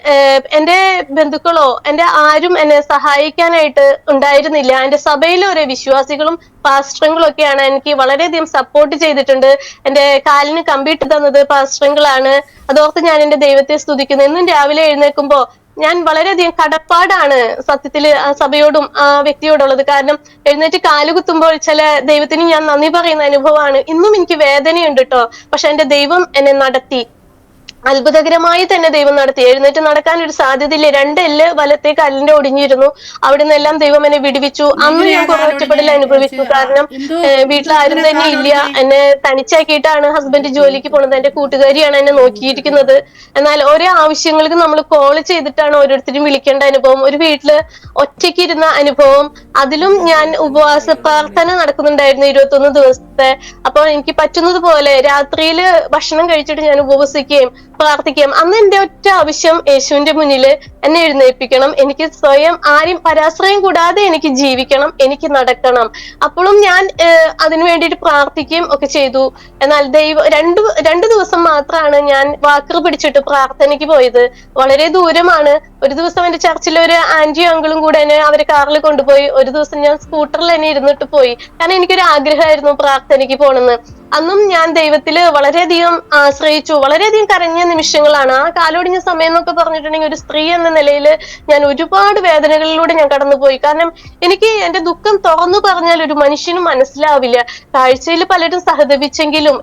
എന്റെ ബന്ധുക്കളോ എന്റെ ആരും എന്നെ സഹായിക്കാനായിട്ട് ഉണ്ടായിരുന്നില്ല. എന്റെ സഭയിലെ ഓരോ വിശ്വാസികളും പാസ്റ്ററുകളും ഒക്കെയാണ് എനിക്ക് വളരെയധികം സപ്പോർട്ട് ചെയ്തിട്ടുണ്ട്. എന്റെ കാലിന് കമ്പിയിട്ട് തന്നത് പാസ്റ്ററുകളാണ്. അതോർത്ത് ഞാൻ എന്റെ ദൈവത്തെ സ്തുതിക്കുന്നു. എന്നും രാവിലെ എഴുന്നേൽക്കുമ്പോ ഞാൻ വളരെയധികം കടപ്പാടാണ് സത്യത്തില് ആ സഭയോടും ആ വ്യക്തിയോടുള്ളത്. കാരണം എഴുന്നേറ്റ് കാലുകുത്തുമ്പോൾ ചില ദൈവത്തിന് ഞാൻ നന്ദി പറയുന്ന അനുഭവമാണ്. ഇന്നും എനിക്ക് വേദനയുണ്ട് കേട്ടോ, പക്ഷെ എന്റെ ദൈവം എന്നെ നടത്തി. അത്ഭുതകരമായി തന്നെ ദൈവം നടത്തി. എഴുന്നേറ്റ് നടക്കാൻ ഒരു സാധ്യതയില്ല. 2 എല്ല് വലത്തെ കാലിന്റെ ഒടിഞ്ഞിരുന്നു. അവിടെ നിന്നെല്ലാം ദൈവം എന്നെ വിടുവിച്ചു. അന്ന് ഞാൻ കുറെ ഒറ്റപ്പെടൽ അനുഭവിച്ചു. കാരണം വീട്ടിൽ ആരും തന്നെ ഇല്ല. എന്നെ തനിച്ചാക്കിയിട്ടാണ് ഹസ്ബൻഡ് ജോലിക്ക് പോണത്. എന്റെ കൂട്ടുകാരിയാണ് എന്നെ നോക്കിയിരിക്കുന്നത്. എന്നാൽ ഓരോ ആവശ്യങ്ങൾക്ക് നമ്മൾ കോൾ ചെയ്തിട്ടാണ് ഓരോരുത്തരും വിളിക്കേണ്ട അനുഭവം. ഒരു വീട്ടില് ഒറ്റയ്ക്ക് ഇരുന്ന അനുഭവം. അതിലും ഞാൻ ഉപവാസ പ്രാർത്ഥന നടക്കുന്നുണ്ടായിരുന്നു 21 ദിവസത്തെ. അപ്പോൾ എനിക്ക് പറ്റുന്നത് പോലെ രാത്രിയില് ഭക്ഷണം കഴിച്ചിട്ട് ഞാൻ ഉപവസിക്കുകയും പ്രാർത്ഥിക്കാം. അന്ന് എന്റെ ഒറ്റ ആവശ്യം യേശുവിന്റെ മുന്നിൽ എന്നെ എഴുന്നേൽപ്പിക്കണം. എനിക്ക് സ്വയം ആരും പരാശ്രയം കൂടാതെ എനിക്ക് ജീവിക്കണം, എനിക്ക് നടക്കണം. അപ്പോഴും ഞാൻ അതിനു വേണ്ടിയിട്ട് പ്രാർത്ഥിക്കുകയും ഒക്കെ ചെയ്തു. എന്നാൽ രണ്ടു ദിവസം മാത്രമാണ് ഞാൻ വാക്കർ പിടിച്ചിട്ട് പ്രാർത്ഥനയ്ക്ക് പോയത്. വളരെ ദൂരമാണ്. ഒരു ദിവസം എന്റെ ചർച്ചിലെ ഒരു ആന്റിയും അങ്കിളും കൂടെ എന്നെ അവരെ കാറിൽ കൊണ്ടുപോയി. ഒരു ദിവസം ഞാൻ സ്കൂട്ടറിൽ എന്നെ ഇരുന്നിട്ട് പോയി. കാരണം എനിക്കൊരു ആഗ്രഹമായിരുന്നു പ്രാർത്ഥനയ്ക്ക് പോണെന്ന്. അന്നും ഞാൻ ദൈവത്തില് വളരെയധികം ആശ്രയിച്ചു. വളരെയധികം കരഞ്ഞ നിമിഷങ്ങളാണ്. ആ കാലൊടിഞ്ഞ സമയം എന്നൊക്കെ പറഞ്ഞിട്ടുണ്ടെങ്കിൽ ഒരു സ്ത്രീ എന്ന നിലയിൽ ഞാൻ ഒരുപാട് വേദനകളിലൂടെ ഞാൻ കടന്നുപോയി. കാരണം എനിക്ക് എന്റെ ദുഃഖം തുറന്നു പറഞ്ഞാൽ ഒരു മനുഷ്യനും മനസ്സിലാവില്ല. കാഴ്ചയിൽ പലരും സഹതപിച്ചെങ്കിലും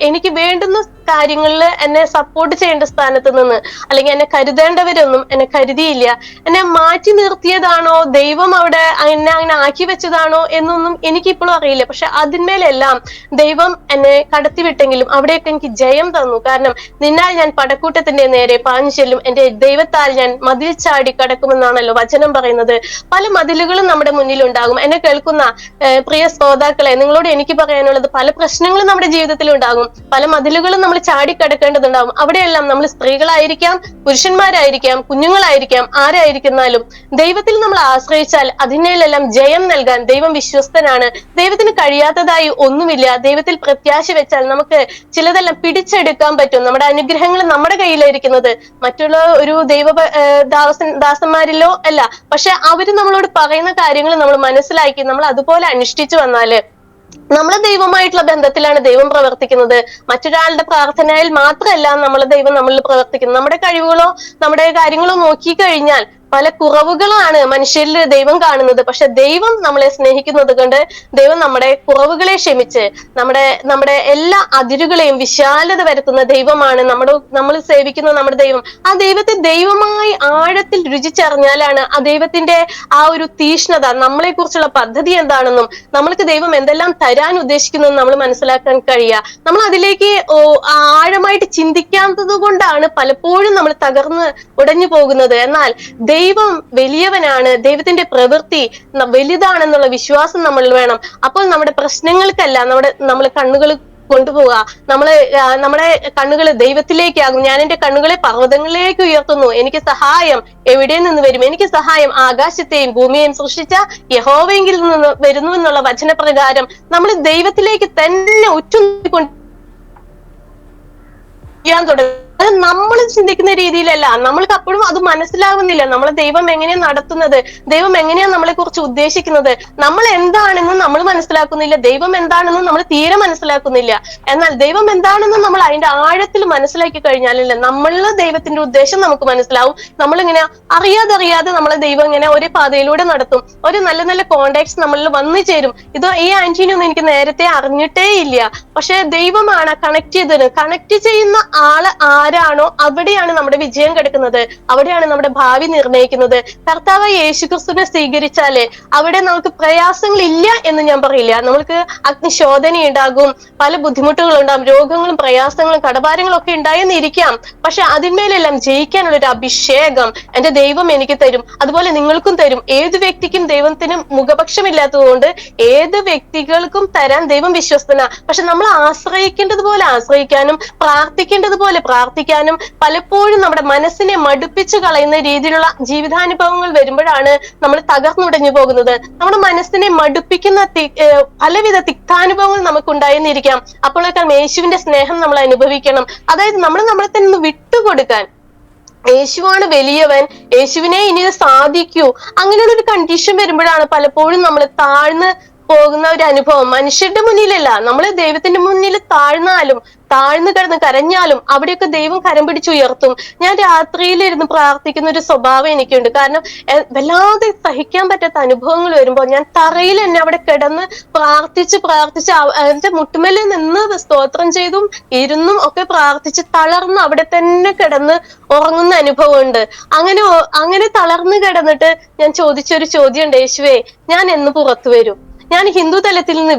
എനിക്ക് വേണ്ടുന്ന കാര്യങ്ങളിൽ എന്നെ സപ്പോർട്ട് ചെയ്യേണ്ട സ്ഥാനത്ത് നിന്ന് അല്ലെങ്കിൽ എന്നെ കരുതേണ്ടവരൊന്നും എന്നെ കരുതിയില്ല. എന്നെ മാറ്റി നിർത്തിയതാണോ ദൈവം അവിടെ എന്നെ അങ്ങനെ ആക്കി വെച്ചതാണോ എന്നൊന്നും എനിക്കിപ്പോഴും അറിയില്ല. പക്ഷെ അതിന്മേലെല്ലാം ദൈവം എന്നെ കടത്തിവിട്ടെങ്കിലും അവിടെയൊക്കെ എനിക്ക് ജയം തന്നു. കാരണം നിന്നാൽ ഞാൻ പടക്കൂട്ടത്തിന്റെ നേരെ പാഞ്ഞു ചെല്ലും, എന്റെ ദൈവത്താൽ ഞാൻ മതിൽ ചാടി കടക്കുമെന്നാണല്ലോ വചനം പറയുന്നത്. പല മതിലുകളും നമ്മുടെ മുന്നിൽ ഉണ്ടാകും. എന്നെ കേൾക്കുന്ന പ്രിയ ശ്രോതാക്കളെ, നിങ്ങളോട് എനിക്ക് പറയാനുള്ളത്, പല പ്രശ്നങ്ങളും നമ്മുടെ ജീവിതത്തിൽ ഉണ്ടാകും. പല മതിലുകളും നമ്മൾ ചാടിക്കടക്കേണ്ടതുണ്ടാകും. അവിടെയെല്ലാം നമ്മൾ സ്ത്രീകളായിരിക്കാം, പുരുഷന്മാരായിരിക്കാം, കുഞ്ഞുങ്ങളായിരിക്കാം, ആരായിരിക്കുന്നാലും ദൈവത്തിൽ നമ്മൾ ആശ്രയിച്ചാൽ അതിനേലെല്ലാം ജയം നൽകാൻ ദൈവം വിശ്വസ്തനാണ്. ദൈവത്തിന് കഴിയാത്തതായി ഒന്നുമില്ല. ദൈവത്തിൽ പ്രത്യാശ വെച്ചാൽ നമുക്ക് ചിലതെല്ലാം പിടിച്ചെടുക്കാൻ പറ്റും. നമ്മുടെ അനുഗ്രഹങ്ങൾ നമ്മുടെ കയ്യിലായിരിക്കുന്നത് മറ്റുള്ള ഒരു ദാസന്മാരിലോ അല്ല. പക്ഷെ അവര് നമ്മളോട് പറയുന്ന കാര്യങ്ങൾ നമ്മൾ മനസ്സിലാക്കി നമ്മൾ അതുപോലെ അനുഷ്ഠിച്ചു വന്നാല് നമ്മളെ ദൈവമായിട്ടുള്ള ബന്ധത്തിലാണ് ദൈവം പ്രവർത്തിക്കുന്നത്. മറ്റൊരാളുടെ പ്രാർത്ഥനയിൽ മാത്രമല്ല ദൈവം നമ്മളിൽ പ്രവർത്തിക്കുന്നത്. നമ്മുടെ കഴിവുകളോ നമ്മുടെ കാര്യങ്ങളോ നോക്കി കഴിഞ്ഞാൽ പല കുറവുകളാണ് മനുഷ്യരിൽ ദൈവം കാണുന്നത്. പക്ഷെ ദൈവം നമ്മളെ സ്നേഹിക്കുന്നത് കൊണ്ട് ദൈവം നമ്മുടെ കുറവുകളെ ക്ഷമിച്ച് നമ്മുടെ എല്ലാ അതിരുകളെയും വിശാലത വരുത്തുന്ന ദൈവമാണ് നമ്മൾ സേവിക്കുന്ന നമ്മുടെ ദൈവം. ആ ദൈവത്തെ ദൈവമായി ആഴത്തിൽ രുചിച്ചറിഞ്ഞാലാണ് ആ ദൈവത്തിന്റെ ആ ഒരു തീഷ്ണത, നമ്മളെ കുറിച്ചുള്ള പദ്ധതി എന്താണെന്നും നമ്മൾക്ക് ദൈവം എന്തെല്ലാം തരാൻ ഉദ്ദേശിക്കുന്നു നമ്മൾ മനസ്സിലാക്കാൻ കഴിയുക. നമ്മൾ അതിലേക്ക് ആഴമായിട്ട് ചിന്തിക്കാത്തത് കൊണ്ടാണ് പലപ്പോഴും നമ്മൾ തകർന്ന് ഉടഞ്ഞു പോകുന്നത്. എന്നാൽ ദൈവം വലിയവനാണ്, ദൈവത്തിന്റെ പ്രവൃത്തി വലുതാണെന്നുള്ള വിശ്വാസം നമ്മളിൽ വേണം. അപ്പോൾ നമ്മുടെ പ്രശ്നങ്ങൾക്കല്ല നമ്മൾ കണ്ണുകൾ കൊണ്ടുപോവുക. നമ്മുടെ കണ്ണുകൾ ദൈവത്തിലേക്കാകും. ഞാൻ എന്റെ കണ്ണുകളെ പർവ്വതങ്ങളിലേക്ക് ഉയർത്തുന്നു, എനിക്ക് സഹായം എവിടെ നിന്ന് വരും? എനിക്ക് സഹായം ആകാശത്തെയും ഭൂമിയെയും സൃഷ്ടിച്ച യഹോവയെങ്കിൽ നിന്ന് വരുന്നു എന്നുള്ള വചനപ്രകാരം നമ്മൾ ദൈവത്തിലേക്ക് തന്നെ ഉറ്റുനോക്കിക്കൊണ്ട് തുടങ്ങും. അത് നമ്മൾ ചിന്തിക്കുന്ന രീതിയിലല്ല. നമ്മൾക്ക് അപ്പോഴും അത് മനസ്സിലാവുന്നില്ല. നമ്മളെ ദൈവം എങ്ങനെയാ നടത്തുന്നത്, ദൈവം എങ്ങനെയാ നമ്മളെ കുറിച്ച് ഉദ്ദേശിക്കുന്നത്, നമ്മൾ എന്താണെന്ന് നമ്മൾ മനസ്സിലാക്കുന്നില്ല, ദൈവം എന്താണെന്ന് നമ്മൾ തീരെ മനസ്സിലാക്കുന്നില്ല. എന്നാൽ ദൈവം എന്താണെന്ന് നമ്മൾ അതിന്റെ ആഴത്തിൽ മനസ്സിലാക്കി കഴിഞ്ഞാലല്ലേ നമ്മളിലെ ദൈവത്തിന്റെ ഉദ്ദേശം നമുക്ക് മനസ്സിലാവും. നമ്മളിങ്ങനെ അറിയാതെ നമ്മളെ ദൈവം ഇങ്ങനെ ഒരു പാതയിലൂടെ നടത്തും. ഒരു നല്ല നല്ല കോണ്ടാക്ട്സ് നമ്മളിൽ വന്നു ചേരും. ഇത് ഈ ആന്റീനൊന്നും എനിക്ക് നേരത്തെ അറിഞ്ഞിട്ടേ ഇല്ല. പക്ഷെ ദൈവമാണ് കണക്ട് ചെയ്യുന്ന ആള് ആരാണോ അവിടെയാണ് നമ്മുടെ വിജയം കിടക്കുന്നത്, അവിടെയാണ് നമ്മുടെ ഭാവി നിർണ്ണയിക്കുന്നത്. കർത്താവ് യേശുക്രിസ്തുവിനെ സ്വീകരിച്ചാലേ അവിടെ നമുക്ക് പ്രയാസങ്ങൾ ഇല്ല എന്ന് ഞാൻ പറയില്ല. നമുക്ക് അഗ്നിശോധന ഉണ്ടാകും, പല ബുദ്ധിമുട്ടുകൾ ഉണ്ടാകും, രോഗങ്ങളും പ്രയാസങ്ങളും കടഭാരങ്ങളും ഒക്കെ ഉണ്ടായെന്നിരിക്കാം. പക്ഷെ അതിന്മേലെല്ലാം ജയിക്കാനുള്ള ഒരു അഭിഷേകം എന്റെ ദൈവം എനിക്ക് തരും, അതുപോലെ നിങ്ങൾക്കും തരും. ഏത് വ്യക്തിക്കും ദൈവത്തിന് മുഖപക്ഷമില്ലാത്തതുകൊണ്ട് ഏത് വ്യക്തികൾക്കും തരാൻ ദൈവം വിശ്വസ്തന. പക്ഷെ നമ്മൾ ആശ്രയിക്കേണ്ടതുപോലെ ആശ്രയിക്കാനും പ്രാർത്ഥിക്കേണ്ടതുപോലെ പ്രാർത്ഥിക്കാനും പലപ്പോഴും നമ്മുടെ മനസ്സിനെ മടുപ്പിച്ചു കളയുന്ന രീതിയിലുള്ള ജീവിതാനുഭവങ്ങൾ വരുമ്പോഴാണ് നമ്മൾ തകർന്നുടഞ്ഞു പോകുന്നത്. നമ്മുടെ മനസ്സിനെ മടുപ്പിക്കുന്ന പലവിധ തിക്താനുഭവങ്ങൾ നമുക്ക് ഉണ്ടായെന്നിരിക്കാം. അപ്പോഴേക്കും യേശുവിന്റെ സ്നേഹം നമ്മൾ അനുഭവിക്കണം. അതായത് നമ്മളെ തന്നെ വിട്ടുകൊടുക്കാൻ. യേശുവാണ് വലിയവൻ, യേശുവിനെ ഇനി സാധിക്കൂ, അങ്ങനെയുള്ള ഒരു കണ്ടീഷൻ വരുമ്പോഴാണ് പലപ്പോഴും നമ്മൾ താഴ്ന്ന് പോകുന്ന ഒരു അനുഭവം. മനുഷ്യരുടെ മുന്നിലല്ല, നമ്മള് ദൈവത്തിന്റെ മുന്നിൽ താഴ്ന്നു കിടന്ന് കരഞ്ഞാലും അവിടെയൊക്കെ ദൈവം കരം പിടിച്ചുയർത്തും. ഞാൻ രാത്രിയിലിരുന്ന് പ്രാർത്ഥിക്കുന്ന ഒരു സ്വഭാവം എനിക്കുണ്ട്. കാരണം വല്ലാതെ സഹിക്കാൻ പറ്റാത്ത അനുഭവങ്ങൾ വരുമ്പോൾ ഞാൻ തറയിൽ എന്നെ അവിടെ കിടന്ന് പ്രാർത്ഥിച്ച് എന്റെ മുട്ടുമേലിൽ നിന്ന് സ്തോത്രം ചെയ്തും ഇരുന്നും ഒക്കെ പ്രാർത്ഥിച്ച് തളർന്ന് അവിടെ തന്നെ കിടന്ന് ഉറങ്ങുന്ന അനുഭവമുണ്ട്. അങ്ങനെ തളർന്നു കിടന്നിട്ട് ഞാൻ ചോദിച്ചൊരു ചോദ്യമുണ്ട്, യേശുവേ ഞാൻ എന്ന് പുറത്തു വരും? ഞാൻ ഹിന്ദു തലത്തിൽ നിന്ന്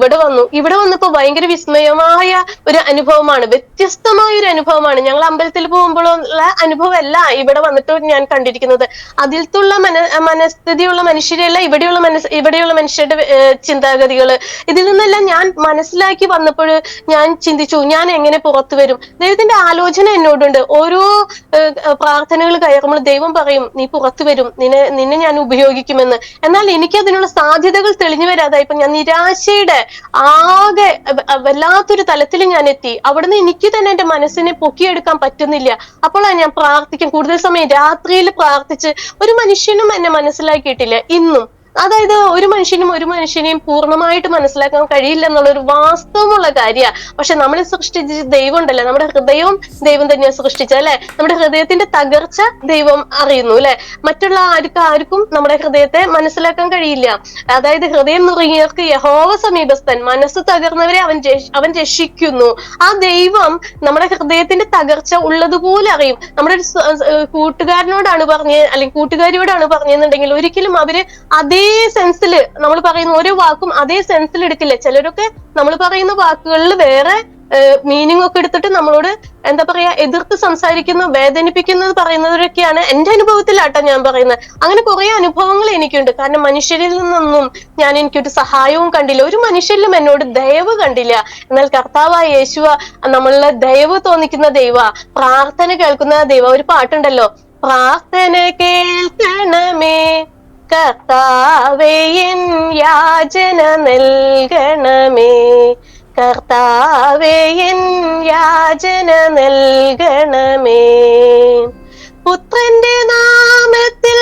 ഇവിടെ വന്നപ്പോ ഭയങ്കര വിസ്മയമായ ഒരു അനുഭവമാണ്, വ്യത്യസ്തമായ ഒരു അനുഭവമാണ്. ഞങ്ങൾ അമ്പലത്തിൽ പോകുമ്പോഴുള്ള അനുഭവമല്ല ഇവിടെ വന്നിട്ട് ഞാൻ കണ്ടിരിക്കുന്നത്. അതിൽത്തുള്ള മനസ്ഥിതിയുള്ള മനുഷ്യരെയല്ല ഇവിടെയുള്ള മനുഷ്യരുടെ ചിന്താഗതികള്. ഇതിൽ നിന്നെല്ലാം ഞാൻ മനസ്സിലാക്കി വന്നപ്പോൾ ഞാൻ ചിന്തിച്ചു, ഞാൻ എങ്ങനെ പുറത്തു വരും? ദൈവത്തിന്റെ ആലോചന എന്നോടുണ്ട്. ഓരോ പ്രാർത്ഥനകൾ കയറുമ്പോൾ ദൈവം പറയും, നീ പുറത്തു വരും, നിന്നെ ഞാൻ ഉപയോഗിക്കുമെന്ന്. എന്നാൽ എനിക്ക് അതിനുള്ള സാധ്യതകൾ തെളിഞ്ഞു വരാതായി ഞാൻ നിരാശയുടെ ആകെ വല്ലാത്തൊരു തലത്തിൽ ഞാൻ എത്തി. അവിടുന്ന് എനിക്ക് തന്നെ എന്റെ മനസ്സിനെ പൊക്കിയെടുക്കാൻ പറ്റുന്നില്ല. അപ്പോഴാണ് ഞാൻ കൂടുതൽ സമയം രാത്രിയിൽ പ്രാർത്ഥിച്ച്. ഒരു മനുഷ്യനും എന്നെ മനസ്സിലാക്കിയിട്ടില്ല ഇന്നും. അതായത് ഒരു മനുഷ്യനെയും പൂർണ്ണമായിട്ട് മനസ്സിലാക്കാൻ കഴിയില്ല എന്നുള്ളൊരു വാസ്തവമുള്ള കാര്യമാണ്. പക്ഷെ നമ്മളെ സൃഷ്ടിച്ച ദൈവം ഉണ്ടല്ലോ, നമ്മുടെ ഹൃദയവും ദൈവം തന്നെയാണ് സൃഷ്ടിച്ചത് അല്ലെ. നമ്മുടെ ഹൃദയത്തിന്റെ തകർച്ച ദൈവം അറിയുന്നു അല്ലെ. മറ്റുള്ള ആർക്കും നമ്മുടെ ഹൃദയത്തെ മനസ്സിലാക്കാൻ കഴിയില്ല. അതായത് ഹൃദയം നുറുങ്ങിയവർക്ക് യഹോവ സമീപസ്ഥൻ, മനസ്സ് തകർന്നവരെ അവൻ രക്ഷിക്കുന്നു. ആ ദൈവം നമ്മുടെ ഹൃദയത്തിന്റെ തകർച്ച ഉള്ളതുപോലെ അറിയും. നമ്മുടെ കൂട്ടുകാരനോടാണ് അല്ലെങ്കിൽ കൂട്ടുകാരിയോടാണ് പറഞ്ഞെന്നുണ്ടെങ്കിൽ ഒരിക്കലും അവര് അതേ സെൻസില് നമ്മൾ പറയുന്ന ഓരോ വാക്കും അതേ സെൻസിൽ എടുക്കില്ല. ചിലരൊക്കെ നമ്മൾ പറയുന്ന വാക്കുകളിൽ വേറെ മീനിങ് ഒക്കെ എടുത്തിട്ട് നമ്മളോട് എന്താ പറയാ എതിർത്ത് സംസാരിക്കുന്ന, വേദനിപ്പിക്കുന്നത് പറയുന്നവരൊക്കെയാണ് എന്റെ അനുഭവത്തിലാട്ടോ ഞാൻ പറയുന്നത്. അങ്ങനെ കുറെ അനുഭവങ്ങൾ എനിക്കുണ്ട്. കാരണം മനുഷ്യരിൽ നിന്നൊന്നും എനിക്കൊരു സഹായവും കണ്ടില്ല, ഒരു മനുഷ്യരിലും എന്നോട് ദയവ് കണ്ടില്ല. എന്നാൽ കർത്താവായ യേശുവ നമ്മളിലെ ദയവ് തോന്നിക്കുന്ന ദൈവ, പ്രാർത്ഥന കേൾക്കുന്ന ദൈവ. ഒരു പാട്ടുണ്ടല്ലോ, പ്രാർത്ഥന കേൾക്കണമേ കർത്താവേ എൻ യാചന നൽകണമേ, കർത്താവേ എൻ യാചന നൽകണമേ. പുത്രന്റെ നാമത്തിൽ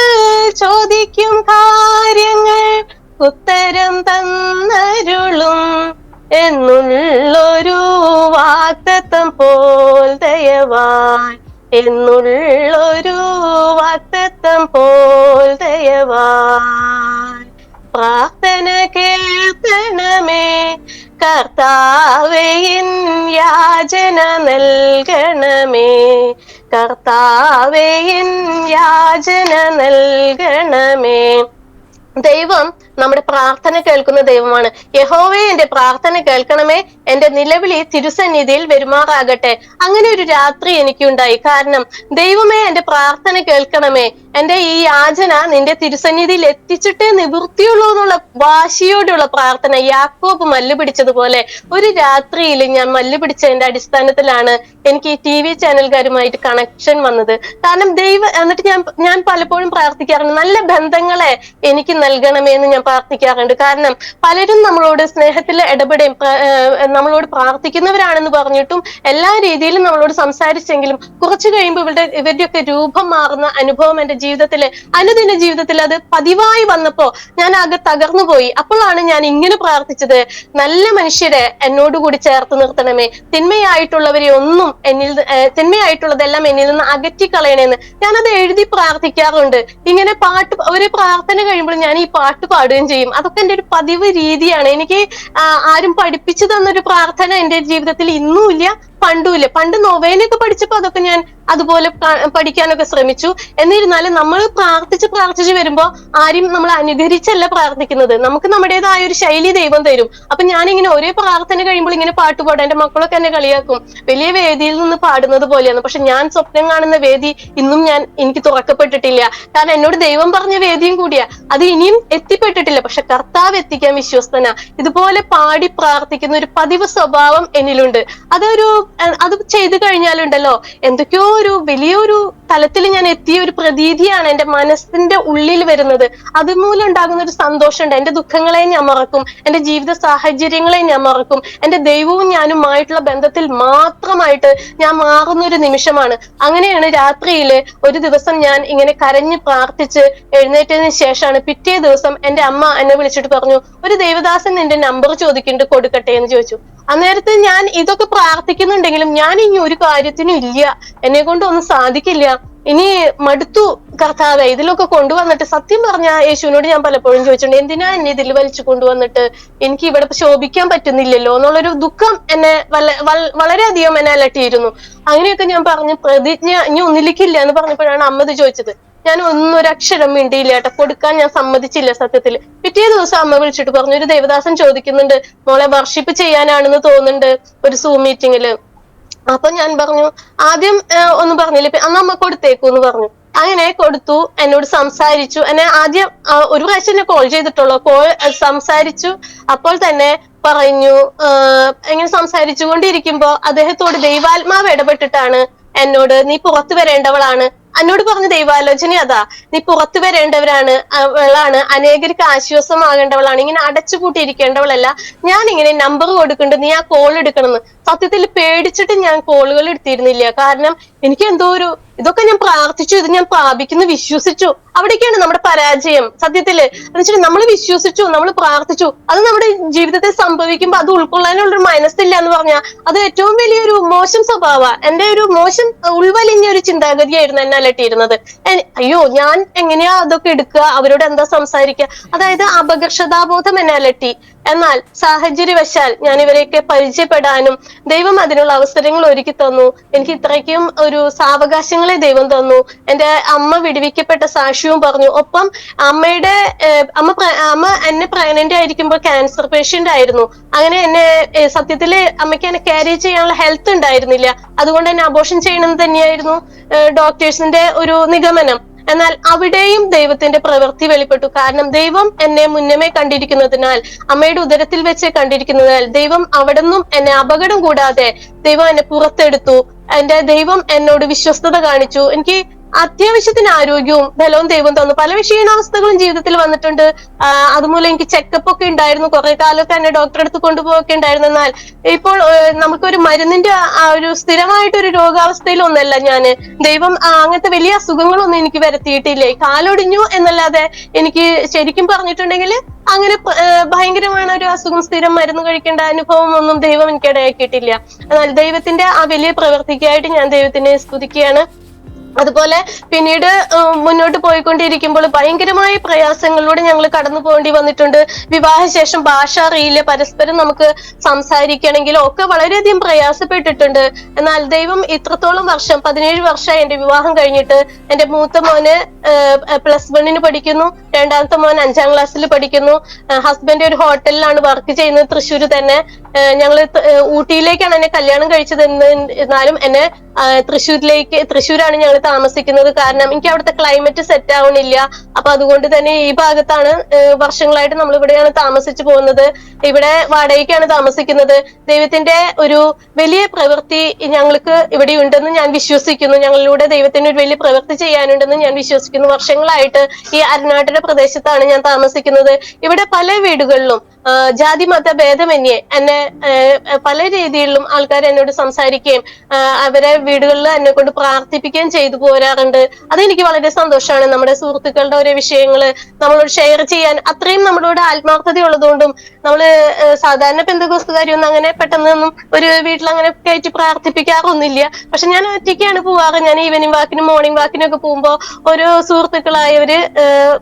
ചോദിക്കും കാര്യങ്ങൾ ഉത്തരം തന്നരുളും എന്നുള്ളൊരു വാഗ്ദത്തം പോൽ ദയവായി, എന്നുള്ളൊരു വാഗ്ദത്തം പോൽ ദയവായി. പ്രാർത്ഥന കേൾക്കണമേ കർത്താവേ എൻ യാചന നൽകണമേ, കർത്താവേ എൻ യാചന നൽകണമേ. ദൈവം നമ്മുടെ പ്രാർത്ഥന കേൾക്കുന്ന ദൈവമാണ്. യഹോവേ എന്റെ പ്രാർത്ഥന കേൾക്കണമേ, എന്റെ നിലവിളി തിരുസന്നിധിയിൽ വരുമാറാകട്ടെ. അങ്ങനെ ഒരു രാത്രി എനിക്കുണ്ടായി. കാരണം ദൈവമേ എന്റെ പ്രാർത്ഥന കേൾക്കണമേ, എന്റെ ഈ യാചന നിന്റെ തിരുസന്നിധിയിൽ എത്തിച്ചിട്ടേ നിവൃത്തിയുള്ളൂ എന്നുള്ള വാശിയോടുള്ള പ്രാർത്ഥന. യാക്കോബ് മല്ല് പിടിച്ചതുപോലെ ഒരു രാത്രിയിൽ ഞാൻ മല്ല് പിടിച്ചതിന്റെ അടിസ്ഥാനത്തിലാണ് എനിക്ക് ഈ TV ചാനൽക്കാരുമായിട്ട് കണക്ഷൻ വന്നത്. കാരണം എന്നിട്ട് ഞാൻ പലപ്പോഴും പ്രാർത്ഥിക്കാറുണ്ട്, നല്ല ബന്ധങ്ങളെ എനിക്ക് നൽകണമേ എന്ന് ഞാൻ പ്രാർത്ഥിക്കാറുണ്ട്. കാരണം പലരും നമ്മളോട് സ്നേഹത്തിൽ ഇടപെടുകയും നമ്മളോട് പ്രാർത്ഥിക്കുന്നവരാണെന്ന് പറഞ്ഞിട്ടും എല്ലാ രീതിയിലും നമ്മളോട് സംസാരിച്ചെങ്കിലും കുറച്ചു കഴിയുമ്പോൾ ഇവരുടെയൊക്കെ രൂപം മാറുന്ന അനുഭവം എന്റെ ജീവിതത്തില് അനുദിന ജീവിതത്തിൽ അത് പതിവായി വന്നപ്പോ ഞാൻ ആകെ തകർന്നു പോയി. അപ്പോഴാണ് ഞാൻ ഇങ്ങനെ പ്രാർത്ഥിച്ചത്, നല്ല മനുഷ്യരെ എന്നോടുകൂടി ചേർത്ത് നിർത്തണമേ, തിന്മയായിട്ടുള്ളതെല്ലാം എന്നിൽ നിന്ന് അകറ്റിക്കളയണേന്ന് ഞാനത് എഴുതി പ്രാർത്ഥിക്കാറുണ്ട്. ഇങ്ങനെ ഒരു പ്രാർത്ഥന കഴിയുമ്പോൾ ഞാൻ ഈ പാട്ട് പാടുകയും ചെയ്യും. അതൊക്കെ എന്റെ ഒരു പതിവ് രീതിയാണ്. എനിക്ക് ആരും പഠിപ്പിച്ചു തന്നൊരു പ്രാർത്ഥന എന്റെ ജീവിതത്തിൽ ഇന്നും ഇല്ല, പണ്ടുമില്ല. പണ്ട് നൊവേനൊക്കെ പഠിച്ചപ്പോ അതൊക്കെ ഞാൻ അതുപോലെ പഠിക്കാനൊക്കെ ശ്രമിച്ചു. എന്നിരുന്നാലും നമ്മൾ പ്രാർത്ഥിച്ച് വരുമ്പോ ആരും നമ്മൾ അനുകരിച്ചല്ല പ്രാർത്ഥിക്കുന്നത്. നമുക്ക് നമ്മുടേതായ ഒരു ശൈലി ദൈവം തരും. അപ്പൊ ഞാനിങ്ങനെ ഒരേ പ്രാർത്ഥന കഴിയുമ്പോൾ ഇങ്ങനെ പാട്ട് പാടും. എന്റെ മക്കളൊക്കെ എന്നെ കളിയാക്കും, വലിയ വേദിയിൽ നിന്ന് പാടുന്നത് പോലെയാണ്. പക്ഷെ ഞാൻ സ്വപ്നം കാണുന്ന വേദി ഇന്നും എനിക്ക് തുറക്കപ്പെട്ടിട്ടില്ല. കാരണം എന്നോട് ദൈവം പറഞ്ഞ വേദിയും കൂടിയാ, അത് ഇനിയും എത്തിപ്പെട്ടിട്ടില്ല. പക്ഷെ കർത്താവ് എത്തിക്കാൻ വിശ്വസ്തന. ഇതുപോലെ പാടി പ്രാർത്ഥിക്കുന്ന ഒരു പതിവ് സ്വഭാവം എന്നിലുണ്ട്. അത് ചെയ്തു കഴിഞ്ഞാലുണ്ടല്ലോ എന്തൊക്കെയോ ഒരു വലിയൊരു തലത്തിൽ ഞാൻ എത്തിയ ഒരു പ്രതീതിയാണ് എന്റെ മനസ്സിന്റെ ഉള്ളിൽ വരുന്നത്. അതുമൂലം ഉണ്ടാകുന്ന ഒരു സന്തോഷമുണ്ട്. എന്റെ ദുഃഖങ്ങളെ ഞാൻ മറക്കും, എന്റെ ജീവിത സാഹചര്യങ്ങളെ ഞാൻ മറക്കും. എന്റെ ദൈവവും ഞാനുമായിട്ടുള്ള ബന്ധത്തിൽ മാത്രമായിട്ട് ഞാൻ മാറുന്ന ഒരു നിമിഷമാണ്. അങ്ങനെയാണ് രാത്രിയില് ഒരു ദിവസം ഞാൻ ഇങ്ങനെ കരഞ്ഞ് പ്രാർത്ഥിച്ച് എഴുന്നേറ്റതിന് ശേഷമാണ് പിറ്റേ ദിവസം എന്റെ അമ്മ എന്നെ വിളിച്ചിട്ട് പറഞ്ഞു, ഒരു ദേവദാസൻ നിന്റെ നമ്പർ ചോദിക്കുന്നുണ്ട്, കൊടുക്കട്ടെ എന്ന് ചോദിച്ചു. അന്നേരത്ത് ഞാൻ ഇതൊക്കെ പ്രാർത്ഥിക്കുന്നുണ്ടെങ്കിലും ഞാൻ ഇനി ഒരു കാര്യത്തിനും ഇല്ല, എന്നെ കൊണ്ട് ഒന്നും സാധിക്കില്ല, ഇനി മടുത്തു കർത്താവേ, ഇതിലൊക്കെ കൊണ്ടുവന്നിട്ട് സത്യം പറഞ്ഞ യേശുവിനോട് ഞാൻ പലപ്പോഴും ചോദിച്ചിട്ടുണ്ട്, എന്തിനാ എന്നെ ഇതിൽ വലിച്ചു കൊണ്ടുവന്നിട്ട്, എനിക്ക് ഇവിടെ ശോഭിക്കാൻ പറ്റുന്നില്ലല്ലോ എന്നുള്ളൊരു ദുഃഖം എന്നെ വളരെയധികം എന്നെ അലട്ടിയിരുന്നു. അങ്ങനെയൊക്കെ ഞാൻ പറഞ്ഞു പ്രതിജ്ഞ ഇനി ഒന്നിലേക്കില്ല എന്ന് പറഞ്ഞപ്പോഴാണ് അമ്മ ഇത് ചോദിച്ചത്. ഞാൻ ഒരക്ഷരം മിണ്ടിയില്ല കേട്ടോ, കൊടുക്കാൻ ഞാൻ സമ്മതിച്ചില്ല സത്യത്തില്. പിറ്റേ ദിവസം അമ്മ വിളിച്ചിട്ട് പറഞ്ഞു, ഒരു ദേവദാസൻ ചോദിക്കുന്നുണ്ട് മോളെ, വർഷിപ്പ് ചെയ്യാനാണെന്ന് തോന്നുന്നുണ്ട് ഒരു സൂം മീറ്റിങ്ങില്. അപ്പൊ ഞാൻ പറഞ്ഞു, ആദ്യം ഒന്നും പറഞ്ഞില്ല, അന്ന് അമ്മ കൊടുത്തേക്കൂന്ന് പറഞ്ഞു. അങ്ങനെ കൊടുത്തു, എന്നോട് സംസാരിച്ചു. എന്നെ ആദ്യം ഒരു പ്രാവശ്യം എന്നെ കോൾ ചെയ്തിട്ടുള്ളൂ. സംസാരിച്ചു. അപ്പോൾ തന്നെ പറഞ്ഞു, ഇങ്ങനെ സംസാരിച്ചു കൊണ്ടിരിക്കുമ്പോ അദ്ദേഹത്തോട് ദൈവാത്മാവ് ഇടപെട്ടിട്ടാണ് എന്നോട്, നീ പുറത്തു വരേണ്ടവളാണ്, എന്നോട് പറഞ്ഞ ദൈവാലോചന അതാ, നീ പുറത്തു വരേണ്ടവളാണ്, അനേകർക്ക് ആശ്വാസമാകേണ്ടവളാണ്, ഇങ്ങനെ അടച്ചുപൂട്ടിയിരിക്കേണ്ടവളല്ല, ഞാൻ ഇങ്ങനെ നമ്പർ കൊടുക്കുന്നുണ്ട്, നീ ആ കോൾ എടുക്കണമെന്ന്. സത്യത്തിൽ പേടിച്ചിട്ട് ഞാൻ കോളുകൾ എടുത്തിരുന്നില്ല. കാരണം എനിക്ക് എന്തോ ഇതൊക്കെ ഞാൻ പ്രാർത്ഥിച്ചു, ഇത് ഞാൻ പ്രാപിക്കുന്നു, വിശ്വസിച്ചു. അവിടേക്കാണ് നമ്മുടെ പരാജയം. സത്യത്തില് എന്ന് വെച്ചാൽ നമ്മൾ വിശ്വസിച്ചു, നമ്മൾ പ്രാർത്ഥിച്ചു, അത് നമ്മുടെ ജീവിതത്തിൽ സംഭവിക്കുമ്പോ അത് ഉൾക്കൊള്ളാനുള്ളൊരു മനസ്സില്ല എന്ന് പറഞ്ഞാൽ അത് ഏറ്റവും വലിയൊരു മോശം സ്വഭാവമാണ്. എന്റെ ഒരു മോശം ഉൾവലിഞ്ഞ ഒരു ചിന്താഗതിയായിരുന്നു എന്നെ അലട്ടിയിരുന്നത്. അയ്യോ, ഞാൻ എങ്ങനെയാ അതൊക്കെ എടുക്കുക, അവരോട് എന്താ സംസാരിക്കുക, അതായത് അപകർഷതാബോധം എന്നെ അലട്ടി. എന്നാൽ സാഹചര്യവശാൽ ഞാൻ ഇവരെയൊക്കെ പരിചയപ്പെടാനും ദൈവം അതിനുള്ള അവസരങ്ങൾ ഒരുക്കി തന്നു. എനിക്ക് ഇത്രയ്ക്കും ഒരു സാവകാശങ്ങളെ ദൈവം തന്നു. എന്റെ അമ്മ വിടുവിക്കപ്പെട്ട സാക്ഷ്യവും പറഞ്ഞു. ഒപ്പം അമ്മ എന്നെ പ്രഗ്നന്റ് ആയിരിക്കുമ്പോൾ ക്യാൻസർ പേഷ്യന്റ് ആയിരുന്നു. അങ്ങനെ എന്നെ സത്യത്തില് അമ്മയ്ക്ക് എന്നെ ക്യാരി ചെയ്യാനുള്ള ഹെൽത്ത് ഉണ്ടായിരുന്നില്ല. അതുകൊണ്ട് തന്നെ അബോർഷൻ ചെയ്യണമെന്ന് തന്നെയായിരുന്നു ഡോക്ടേഴ്സിന്റെ ഒരു നിഗമനം. എന്നാൽ അവിടെയും ദൈവത്തിന്റെ പ്രവൃത്തി വെളിപ്പെട്ടു. കാരണം ദൈവം എന്നെ മുന്നമേ കണ്ടിരിക്കുന്നതിനാൽ, അമ്മയുടെ ഉദരത്തിൽ വെച്ച് കണ്ടിരിക്കുന്നതിനാൽ ദൈവം അവിടെ നിന്നും എന്നെ അപകടം കൂടാതെ ദൈവം എന്നെ പുറത്തെടുത്തു. എന്റെ ദൈവം എന്നോട് വിശ്വസ്തത കാണിച്ചു. എനിക്ക് അത്യാവശ്യത്തിന് ആരോഗ്യവും ബലവും ദൈവം തന്നു. പല ക്ഷീണാവസ്ഥകളും ജീവിതത്തിൽ വന്നിട്ടുണ്ട്. അതുമൂലം എനിക്ക് ചെക്കപ്പ് ഒക്കെ ഉണ്ടായിരുന്നു. കുറെ കാലമൊക്കെ എന്നെ ഡോക്ടറെ അടുത്ത് കൊണ്ടുപോയൊക്കെ ഉണ്ടായിരുന്നു. എന്നാൽ ഇപ്പോൾ നമുക്കൊരു മരുന്നിന്റെ ഒരു സ്ഥിരമായിട്ടൊരു രോഗാവസ്ഥയിലൊന്നല്ല ഞാന്. ദൈവം അങ്ങനത്തെ വലിയ അസുഖങ്ങളൊന്നും എനിക്ക് വരുത്തിയിട്ടില്ലേ. കാലൊടിഞ്ഞു എന്നല്ലാതെ എനിക്ക് ശരിക്കും പറഞ്ഞിട്ടുണ്ടെങ്കിൽ അങ്ങനെ ഭയങ്കരമായ ഒരു അസുഖം, സ്ഥിരം മരുന്ന് കഴിക്കേണ്ട അനുഭവം ഒന്നും ദൈവം എനിക്ക് ഇടയാക്കിയിട്ടില്ല. എന്നാൽ ദൈവത്തിന്റെ ആ വലിയ പ്രവൃത്തിക്കായിട്ട് ഞാൻ ദൈവത്തിനെ സ്തുതിക്കുകയാണ്. അതുപോലെ പിന്നീട് മുന്നോട്ട് പോയിക്കൊണ്ടിരിക്കുമ്പോൾ ഭയങ്കരമായ പ്രയാസങ്ങളിലൂടെ ഞങ്ങൾ കടന്നു പോകേണ്ടി വന്നിട്ടുണ്ട്. വിവാഹശേഷം ഭാഷ അറിയില്ല, പരസ്പരം നമുക്ക് സംസാരിക്കണമെങ്കിലും ഒക്കെ വളരെയധികം പ്രയാസപ്പെട്ടിട്ടുണ്ട്. എന്നാൽ ദൈവം ഇത്രത്തോളം വർഷം, 17 വർഷമായി എന്റെ വിവാഹം കഴിഞ്ഞിട്ട്. എന്റെ മൂത്ത മോന് +1 പഠിക്കുന്നു, രണ്ടാമത്തെ മോൻ 5ാം ക്ലാസ്സിൽ പഠിക്കുന്നു. ഹസ്ബൻഡ് ഒരു ഹോട്ടലിലാണ് വർക്ക് ചെയ്യുന്നത്, തൃശ്ശൂര് തന്നെ. ഞങ്ങള് ഊട്ടിയിലേക്കാണ് എന്നെ കല്യാണം കഴിച്ചത്. എന്നാലും എന്നെ തൃശ്ശൂരാണ് ഞങ്ങൾ താമസിക്കുന്നത്. കാരണം എനിക്ക് അവിടുത്തെ ക്ലൈമറ്റ് സെറ്റ് ആവണില്ല. അപ്പൊ അതുകൊണ്ട് തന്നെ ഈ ഭാഗത്താണ് വർഷങ്ങളായിട്ട് നമ്മൾ ഇവിടെയാണ് താമസിച്ചു പോകുന്നത്. ഇവിടെ വാടകയ്ക്കാണ് താമസിക്കുന്നത്. ദൈവത്തിന്റെ ഒരു വലിയ പ്രവൃത്തി ഞങ്ങൾക്ക് ഇവിടെ ഉണ്ടെന്ന് ഞാൻ വിശ്വസിക്കുന്നു. ഞങ്ങളിലൂടെ ദൈവത്തിന് ഒരു വലിയ പ്രവൃത്തി ചെയ്യാനുണ്ടെന്ന് ഞാൻ വിശ്വസിക്കുന്നു. വർഷങ്ങളായിട്ട് ഈ അരനാട്ടിലെ പ്രദേശത്താണ് ഞാൻ താമസിക്കുന്നത്. ഇവിടെ പല വീടുകളിലും ജാതി മത ഭേദമന്യേ എന്നെ പല രീതിയിലും ആൾക്കാർ എന്നോട് സംസാരിക്കുകയും അവരെ വീടുകളിൽ എന്നെ കൊണ്ട് പ്രാർത്ഥിപ്പിക്കുകയും ചെയ്തു പോരാറുണ്ട്. അതെനിക്ക് വളരെ സന്തോഷമാണ്. നമ്മുടെ സുഹൃത്തുക്കളുടെ ഓരോ വിഷയങ്ങള് നമ്മളോട് ഷെയർ ചെയ്യാൻ അത്രയും നമ്മളോട് ആത്മാർത്ഥത ഉള്ളതുകൊണ്ടും നമ്മള് സാധാരണ പെന്തക്കോസ്തുകാരൊന്നും അങ്ങനെ പെട്ടെന്നൊന്നും ഒരു വീട്ടിൽ അങ്ങനെ കയറ്റി പ്രാർത്ഥിപ്പിക്കാറൊന്നുമില്ല. പക്ഷെ ഞാൻ ഒറ്റയ്ക്കാണ് പോവാറ്. ഞാൻ ഈവനിങ് വാക്കിനും മോർണിംഗ് വാക്കിനും ഒക്കെ പോകുമ്പോ ഓരോ സുഹൃത്തുക്കളായവര്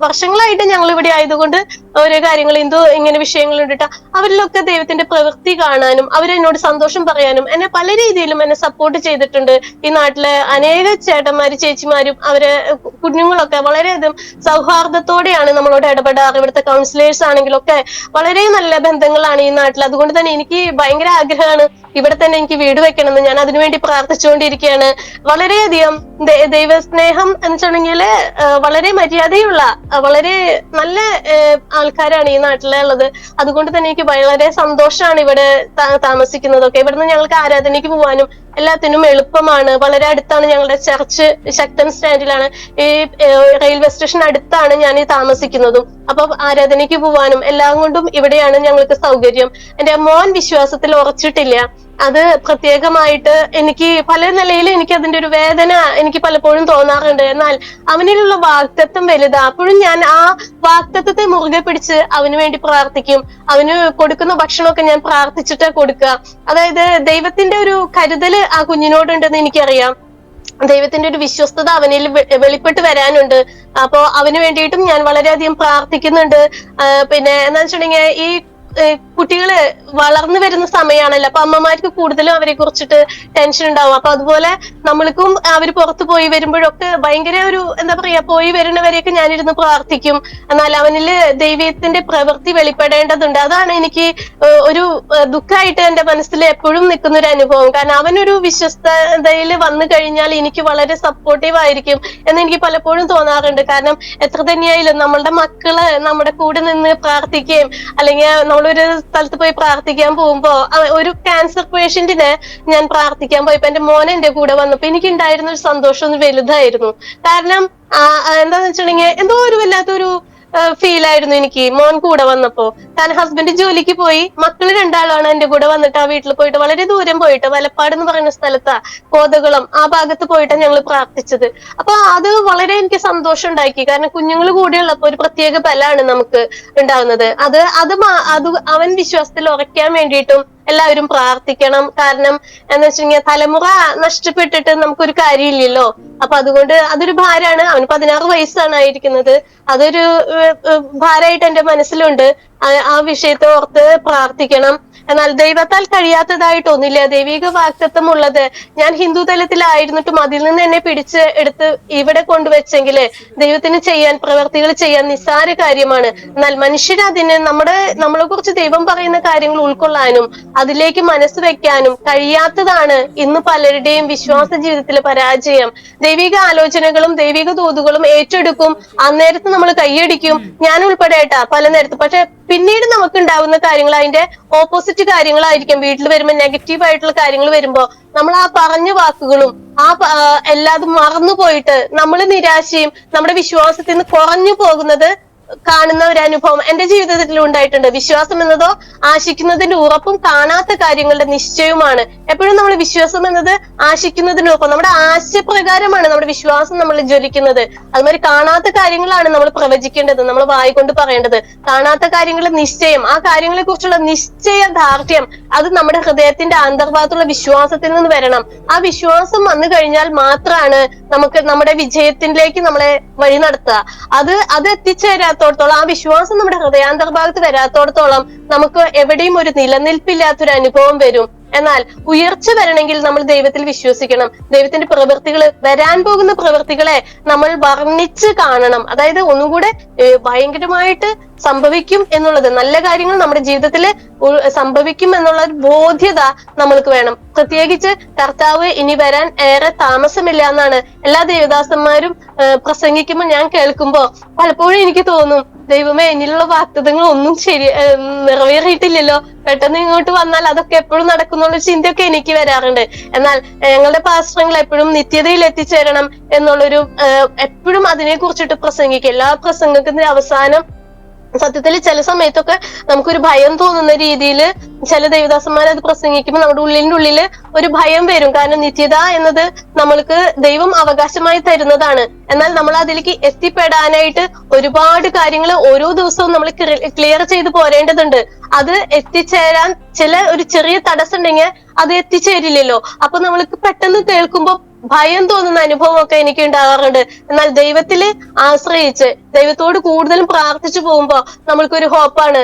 വർഷങ്ങളായിട്ട് ഞങ്ങൾ ഇവിടെ ആയതുകൊണ്ട് ഓരോ കാര്യങ്ങൾ എന്തോ ഇങ്ങനെ വിഷയങ്ങൾ ഉണ്ടിട്ട് അവരിലൊക്കെ ദൈവത്തിന്റെ പ്രവൃത്തി കാണാനും അവരെന്നോട് സന്തോഷം പറയാനും എന്നെ പല രീതിയിലും എന്നെ സപ്പോർട്ട് ചെയ്തിട്ടുണ്ട്. ഈ നാട്ടിലെ അനേക ചേട്ടന്മാരും ചേച്ചിമാരും അവരെ കുഞ്ഞുങ്ങളൊക്കെ വളരെയധികം സൗഹാർദ്ദത്തോടെയാണ് നമ്മളോട് ഇടപെടാറ്. ഇവിടുത്തെ കൗൺസിലേഴ്സ് ആണെങ്കിലും ഒക്കെ വളരെ നല്ല ബന്ധങ്ങളാണ് ഈ നാട്ടിൽ. അതുകൊണ്ട് തന്നെ എനിക്ക് ഭയങ്കര ആഗ്രഹമാണ് ഇവിടെ തന്നെ എനിക്ക് വീട് വെക്കണമെന്ന്. ഞാൻ അതിനുവേണ്ടി പ്രാർത്ഥിച്ചുകൊണ്ടിരിക്കുകയാണ്. വളരെയധികം ദൈവസ്നേഹം എന്ന് വെച്ചിട്ടുണ്ടെങ്കില് വളരെ മര്യാദയുള്ള വളരെ നല്ല ആൾക്കാരാണ് ഈ നാട്ടിലുള്ളത്. അതുകൊണ്ട് തന്നെ എനിക്ക് വളരെ സന്തോഷമാണ് ഇവിടെ താമസിക്കുന്നതൊക്കെ. ഇവിടുന്ന് ഞങ്ങൾക്ക് ആരാധനയ്ക്ക് പോകാനും എല്ലാത്തിനും എളുപ്പമാണ്. വളരെ അടുത്താണ് ഞങ്ങളുടെ ചർച്ച്. ശക്തൻ സ്റ്റാൻഡിലാണ്. ഈ റെയിൽവേ സ്റ്റേഷൻ അടുത്താണ് ഞാൻ ഈ താമസിക്കുന്നതും. അപ്പൊ ആരാധനയ്ക്ക് പോവാനും എല്ലാം കൊണ്ടും ഇവിടെയാണ് ഞങ്ങൾക്ക് സൗകര്യം. എന്റെ മോൻ വിശ്വാസത്തിൽ ഉറച്ചിട്ടില്ല. അത് പ്രത്യേകമായിട്ട് എനിക്ക് പല നിലയിൽ എനിക്ക് അതിന്റെ ഒരു വേദന എനിക്ക് പലപ്പോഴും തോന്നാറുണ്ട്. എന്നാൽ അവനിലുള്ള വാഗ്ദത്തം വലുതാ. അപ്പോഴും ഞാൻ ആ വാഗ്ദത്തത്തെ മുറുകെ പിടിച്ച് അവന് വേണ്ടി പ്രാർത്ഥിക്കും. അവന് കൊടുക്കുന്ന ഭക്ഷണമൊക്കെ ഞാൻ പ്രാർത്ഥിച്ചിട്ടാ കൊടുക്കുക. അതായത് ദൈവത്തിന്റെ ഒരു കരുതല് ആ കുഞ്ഞിനോടുണ്ടെന്ന് എനിക്കറിയാം. ദൈവത്തിന്റെ ഒരു വിശ്വസ്തത അവനിൽ വെളിപ്പെട്ട് വരാനുണ്ട്. അപ്പോ അവന് വേണ്ടിയിട്ടും ഞാൻ വളരെയധികം പ്രാർത്ഥിക്കുന്നുണ്ട്. പിന്നെ എന്താ വെച്ചിട്ടുണ്ടെങ്കിൽ ഈ കുട്ടികള് വളർന്നു വരുന്ന സമയമാണല്ലോ. അപ്പൊ അമ്മമാർക്ക് കൂടുതലും അവരെ കുറിച്ചിട്ട് ടെൻഷൻ ഉണ്ടാവും. അപ്പൊ അതുപോലെ നമ്മൾക്കും അവർ പുറത്തു പോയി വരുമ്പോഴൊക്കെ ഭയങ്കര ഒരു എന്താ പറയാ പോയി വരുന്നവരെയൊക്കെ ഞാനിരുന്ന് പ്രാർത്ഥിക്കും. എന്നാൽ അവനില് ദൈവത്തിന്റെ പ്രവൃത്തി വെളിപ്പെടേണ്ടതുണ്ട്. അതാണ് എനിക്ക് ഒരു ദുഃഖമായിട്ട് എന്റെ മനസ്സിൽ എപ്പോഴും നിൽക്കുന്ന ഒരു അനുഭവം. കാരണം അവനൊരു വിശ്വസ്തതയിൽ വന്നു കഴിഞ്ഞാൽ എനിക്ക് വളരെ സപ്പോർട്ടീവ് ആയിരിക്കും എന്ന് എനിക്ക് പലപ്പോഴും തോന്നാറുണ്ട്. കാരണം എത്ര തന്നെയായാലും നമ്മളുടെ മക്കള് നമ്മുടെ കൂടെ നിന്ന് പ്രാർത്ഥിക്കുകയും അല്ലെങ്കിൽ നമ്മളൊരു സ്ഥലത്ത് പോയി പ്രാർത്ഥിക്കാൻ പോകുമ്പോ ഒരു ക്യാൻസർ പേഷ്യന്റിന് ഞാൻ പ്രാർത്ഥിക്കാൻ പോയപ്പോ എന്റെ മോൻ എന്റെ കൂടെ വന്നപ്പോ എനിക്ക് ഉണ്ടായിരുന്ന ഒരു സന്തോഷം ഒന്ന് വലുതായിരുന്നു. കാരണം എന്താന്ന് വെച്ചിട്ടുണ്ടെങ്കിൽ എന്തോ ഒരു വല്ലാത്തൊരു ഫീൽ ആയിരുന്നു എനിക്ക് മോൻ കൂടെ വന്നപ്പോ. കാരണം ഹസ്ബൻഡ് ജോലിക്ക് പോയി, മക്കള് രണ്ടാളാണ് എന്റെ കൂടെ വന്നിട്ട് ആ വീട്ടിൽ പോയിട്ട് വളരെ ദൂരം പോയിട്ട് വലപ്പാട് എന്ന് പറയുന്ന സ്ഥലത്താ, കോതകുളം ആ ഭാഗത്ത് പോയിട്ടാണ് ഞങ്ങൾ പ്രാർത്ഥിച്ചത്. അപ്പൊ അത് വളരെ എനിക്ക് സന്തോഷം ഉണ്ടാക്കി. കാരണം കുഞ്ഞുങ്ങൾ കൂടെയുള്ളപ്പോ ഒരു പ്രത്യേക ബലാണ് നമുക്ക് ഉണ്ടാവുന്നത്. അത് അവൻ വിശ്വാസത്തിൽ ഉറയ്ക്കാൻ വേണ്ടിയിട്ടും എല്ലാവരും പ്രാർത്ഥിക്കണം. കാരണം എന്താ വെച്ചിട്ടുണ്ടെങ്കിൽ തലമുറ നഷ്ടപ്പെട്ടിട്ട് നമുക്കൊരു കാര്യമില്ലല്ലോ. അപ്പൊ അതുകൊണ്ട് അതൊരു ഭാരമാണ്. അവന് 16 വയസ്സാണ് ആയിരിക്കുന്നത്. അതൊരു ഭാരമായിട്ട് എന്റെ മനസ്സിലുണ്ട്. ആ വിഷയത്തെ ഓർത്ത് പ്രാർത്ഥിക്കണം. എന്നാൽ ദൈവത്താൽ കഴിയാത്തതായിട്ടൊന്നുമില്ല. ദൈവിക വാഗ്ദത്തം ഉള്ളത് ഞാൻ ഹിന്ദു തലത്തിലായിരുന്നിട്ടും അതിൽ നിന്ന് എന്നെ പിടിച്ച് എടുത്ത് ഇവിടെ കൊണ്ടുവച്ചെങ്കില് ദൈവത്തിന് ചെയ്യാൻ പ്രവർത്തികൾ ചെയ്യാൻ നിസ്സാര കാര്യമാണ്. എന്നാൽ മനുഷ്യര് അതിന് നമ്മളെ കുറിച്ച് ദൈവം പറയുന്ന കാര്യങ്ങൾ ഉൾക്കൊള്ളാനും അതിലേക്ക് മനസ്സ് വെക്കാനും കഴിയാത്തതാണ് ഇന്ന് പലരുടെയും വിശ്വാസ ജീവിതത്തിലെ പരാജയം. ദൈവിക ആലോചനകളും ദൈവിക തോതുകളും ഏറ്റെടുക്കും. അന്നേരത്ത് നമ്മൾ കൈയടിക്കും. ഞാൻ ഉൾപ്പെടെ പല നേരത്ത്. പക്ഷെ പിന്നീട് നമുക്ക് ഉണ്ടാവുന്ന കാര്യങ്ങൾ അതിന്റെ ഓപ്പോസിറ്റ് കാര്യങ്ങളായിരിക്കും. വീട്ടിൽ വരുമ്പോൾ നെഗറ്റീവ് ആയിട്ടുള്ള കാര്യങ്ങൾ വരുമ്പോ നമ്മൾ ആ പറഞ്ഞ വാക്കുകളും എല്ലാതും മറന്നു പോയിട്ട് നമ്മൾ നിരാശയും നമ്മുടെ വിശ്വാസത്തിൽ നിന്ന് കുറഞ്ഞു പോകുന്നത് കാണുന്ന ഒരു അനുഭവം എന്റെ ജീവിതത്തിൽ ഉണ്ടായിട്ടുണ്ട്. വിശ്വാസം എന്നതോ ആശിക്കുന്നതിന്റെ ഉറപ്പും കാണാത്ത കാര്യങ്ങളുടെ നിശ്ചയവുമാണ്. എപ്പോഴും നമ്മൾ വിശ്വാസം എന്നത് ആശിക്കുന്നതിനൊപ്പം നമ്മുടെ ആശയപ്രകാരമാണ് നമ്മുടെ വിശ്വാസം നമ്മൾ ജ്വലിക്കുന്നത്. അതുമാതിരി കാണാത്ത കാര്യങ്ങളാണ് നമ്മൾ പ്രവചിക്കേണ്ടത്, നമ്മൾ വായി കൊണ്ട് പറയേണ്ടത്. കാണാത്ത കാര്യങ്ങളുടെ നിശ്ചയം, ആ കാര്യങ്ങളെ കുറിച്ചുള്ള നിശ്ചയദാർഢ്യം അത് നമ്മുടെ ഹൃദയത്തിന്റെ അന്തർഭാഗത്തുള്ള വിശ്വാസത്തിൽ നിന്ന് വരണം. ആ വിശ്വാസം വന്നു കഴിഞ്ഞാൽ മാത്രമാണ് നമുക്ക് നമ്മുടെ വിജയത്തിലേക്ക് നമ്മളെ വഴി നടത്തുക. അത് എത്തിച്ചേരാത്തോടത്തോളം, ആ വിശ്വാസം നമ്മുടെ ഹൃദയാന്തർഭാഗത്ത് വരാത്തോടത്തോളം നമുക്ക് എവിടെയും ഒരു നിലനിൽപ്പില്ലാത്തൊരു അനുഭവം വരും. എന്നാൽ ഉയർച്ച വരണമെങ്കിൽ നമ്മൾ ദൈവത്തിൽ വിശ്വസിക്കണം. ദൈവത്തിന്റെ പ്രവൃത്തികള്, വരാൻ പോകുന്ന പ്രവൃത്തികളെ നമ്മൾ വർണ്ണിച്ച് കാണണം. അതായത് ഒന്നും കൂടെ ഭയങ്കരമായിട്ട് സംഭവിക്കും എന്നുള്ളത്, നല്ല കാര്യങ്ങൾ നമ്മുടെ ജീവിതത്തിൽ സംഭവിക്കും എന്നുള്ള ഒരു ബോധ്യത നമ്മൾക്ക് വേണം. പ്രത്യേകിച്ച് കർത്താവ് ഇനി വരാൻ ഏറെ താമസമില്ല എന്നാണ് എല്ലാ ദേവദാസന്മാരും പ്രസംഗിക്കുമ്പോൾ ഞാൻ കേൾക്കുമ്പോ പലപ്പോഴും എനിക്ക് തോന്നും, ദൈവമേ എന്നിലുള്ള വാഗ്ദത്തങ്ങൾ ഒന്നും നിറവേറിയിട്ടില്ലല്ലോ, പെട്ടെന്ന് ഇങ്ങോട്ട് വന്നാൽ അതൊക്കെ എപ്പോഴും നടക്കുന്നുള്ള ചിന്തയൊക്കെ എനിക്ക് വരാറുണ്ട്. എന്നാൽ ഞങ്ങളുടെ പാസ്റ്ററുകൾ എപ്പോഴും നിത്യതയിൽ എത്തിച്ചേരണം എന്നുള്ളൊരു എപ്പോഴും അതിനെ കുറിച്ചിട്ട് പ്രസംഗിക്കും. എല്ലാ പ്രസംഗത്തിന്റെ അവസാനം സത്യത്തിൽ ചില സമയത്തൊക്കെ നമുക്കൊരു ഭയം തോന്നുന്ന രീതിയിൽ ചില ദേവദാസന്മാർ അത് പ്രസംഗിക്കുമ്പോൾ നമ്മുടെ ഉള്ളിന്റെ ഉള്ളില് ഒരു ഭയം വരും. കാരണം നിത്യത എന്നത് നമ്മൾക്ക് ദൈവം അവകാശമായി തരുന്നതാണ്. എന്നാൽ നമ്മൾ അതിലേക്ക് എത്തിപ്പെടാനായിട്ട് ഒരുപാട് കാര്യങ്ങൾ ഓരോ ദിവസവും നമ്മൾ ക്ലിയർ ചെയ്ത് പോരേണ്ടതുണ്ട്. അത് എത്തിച്ചേരാൻ ഒരു ചെറിയ തടസ്സം ഉണ്ടെങ്കിൽ അത് എത്തിച്ചേരില്ലല്ലോ. അപ്പൊ നമ്മൾക്ക് പെട്ടെന്ന് കേൾക്കുമ്പോൾ ഭയം തോന്നുന്ന അനുഭവമൊക്കെ എനിക്ക് ഉണ്ടാകാറുണ്ട്. എന്നാൽ ദൈവത്തില് ആശ്രയിച്ച് ദൈവത്തോട് കൂടുതലും പ്രാർത്ഥിച്ചു പോകുമ്പോ നമ്മൾക്കൊരു ഹോപ്പാണ്.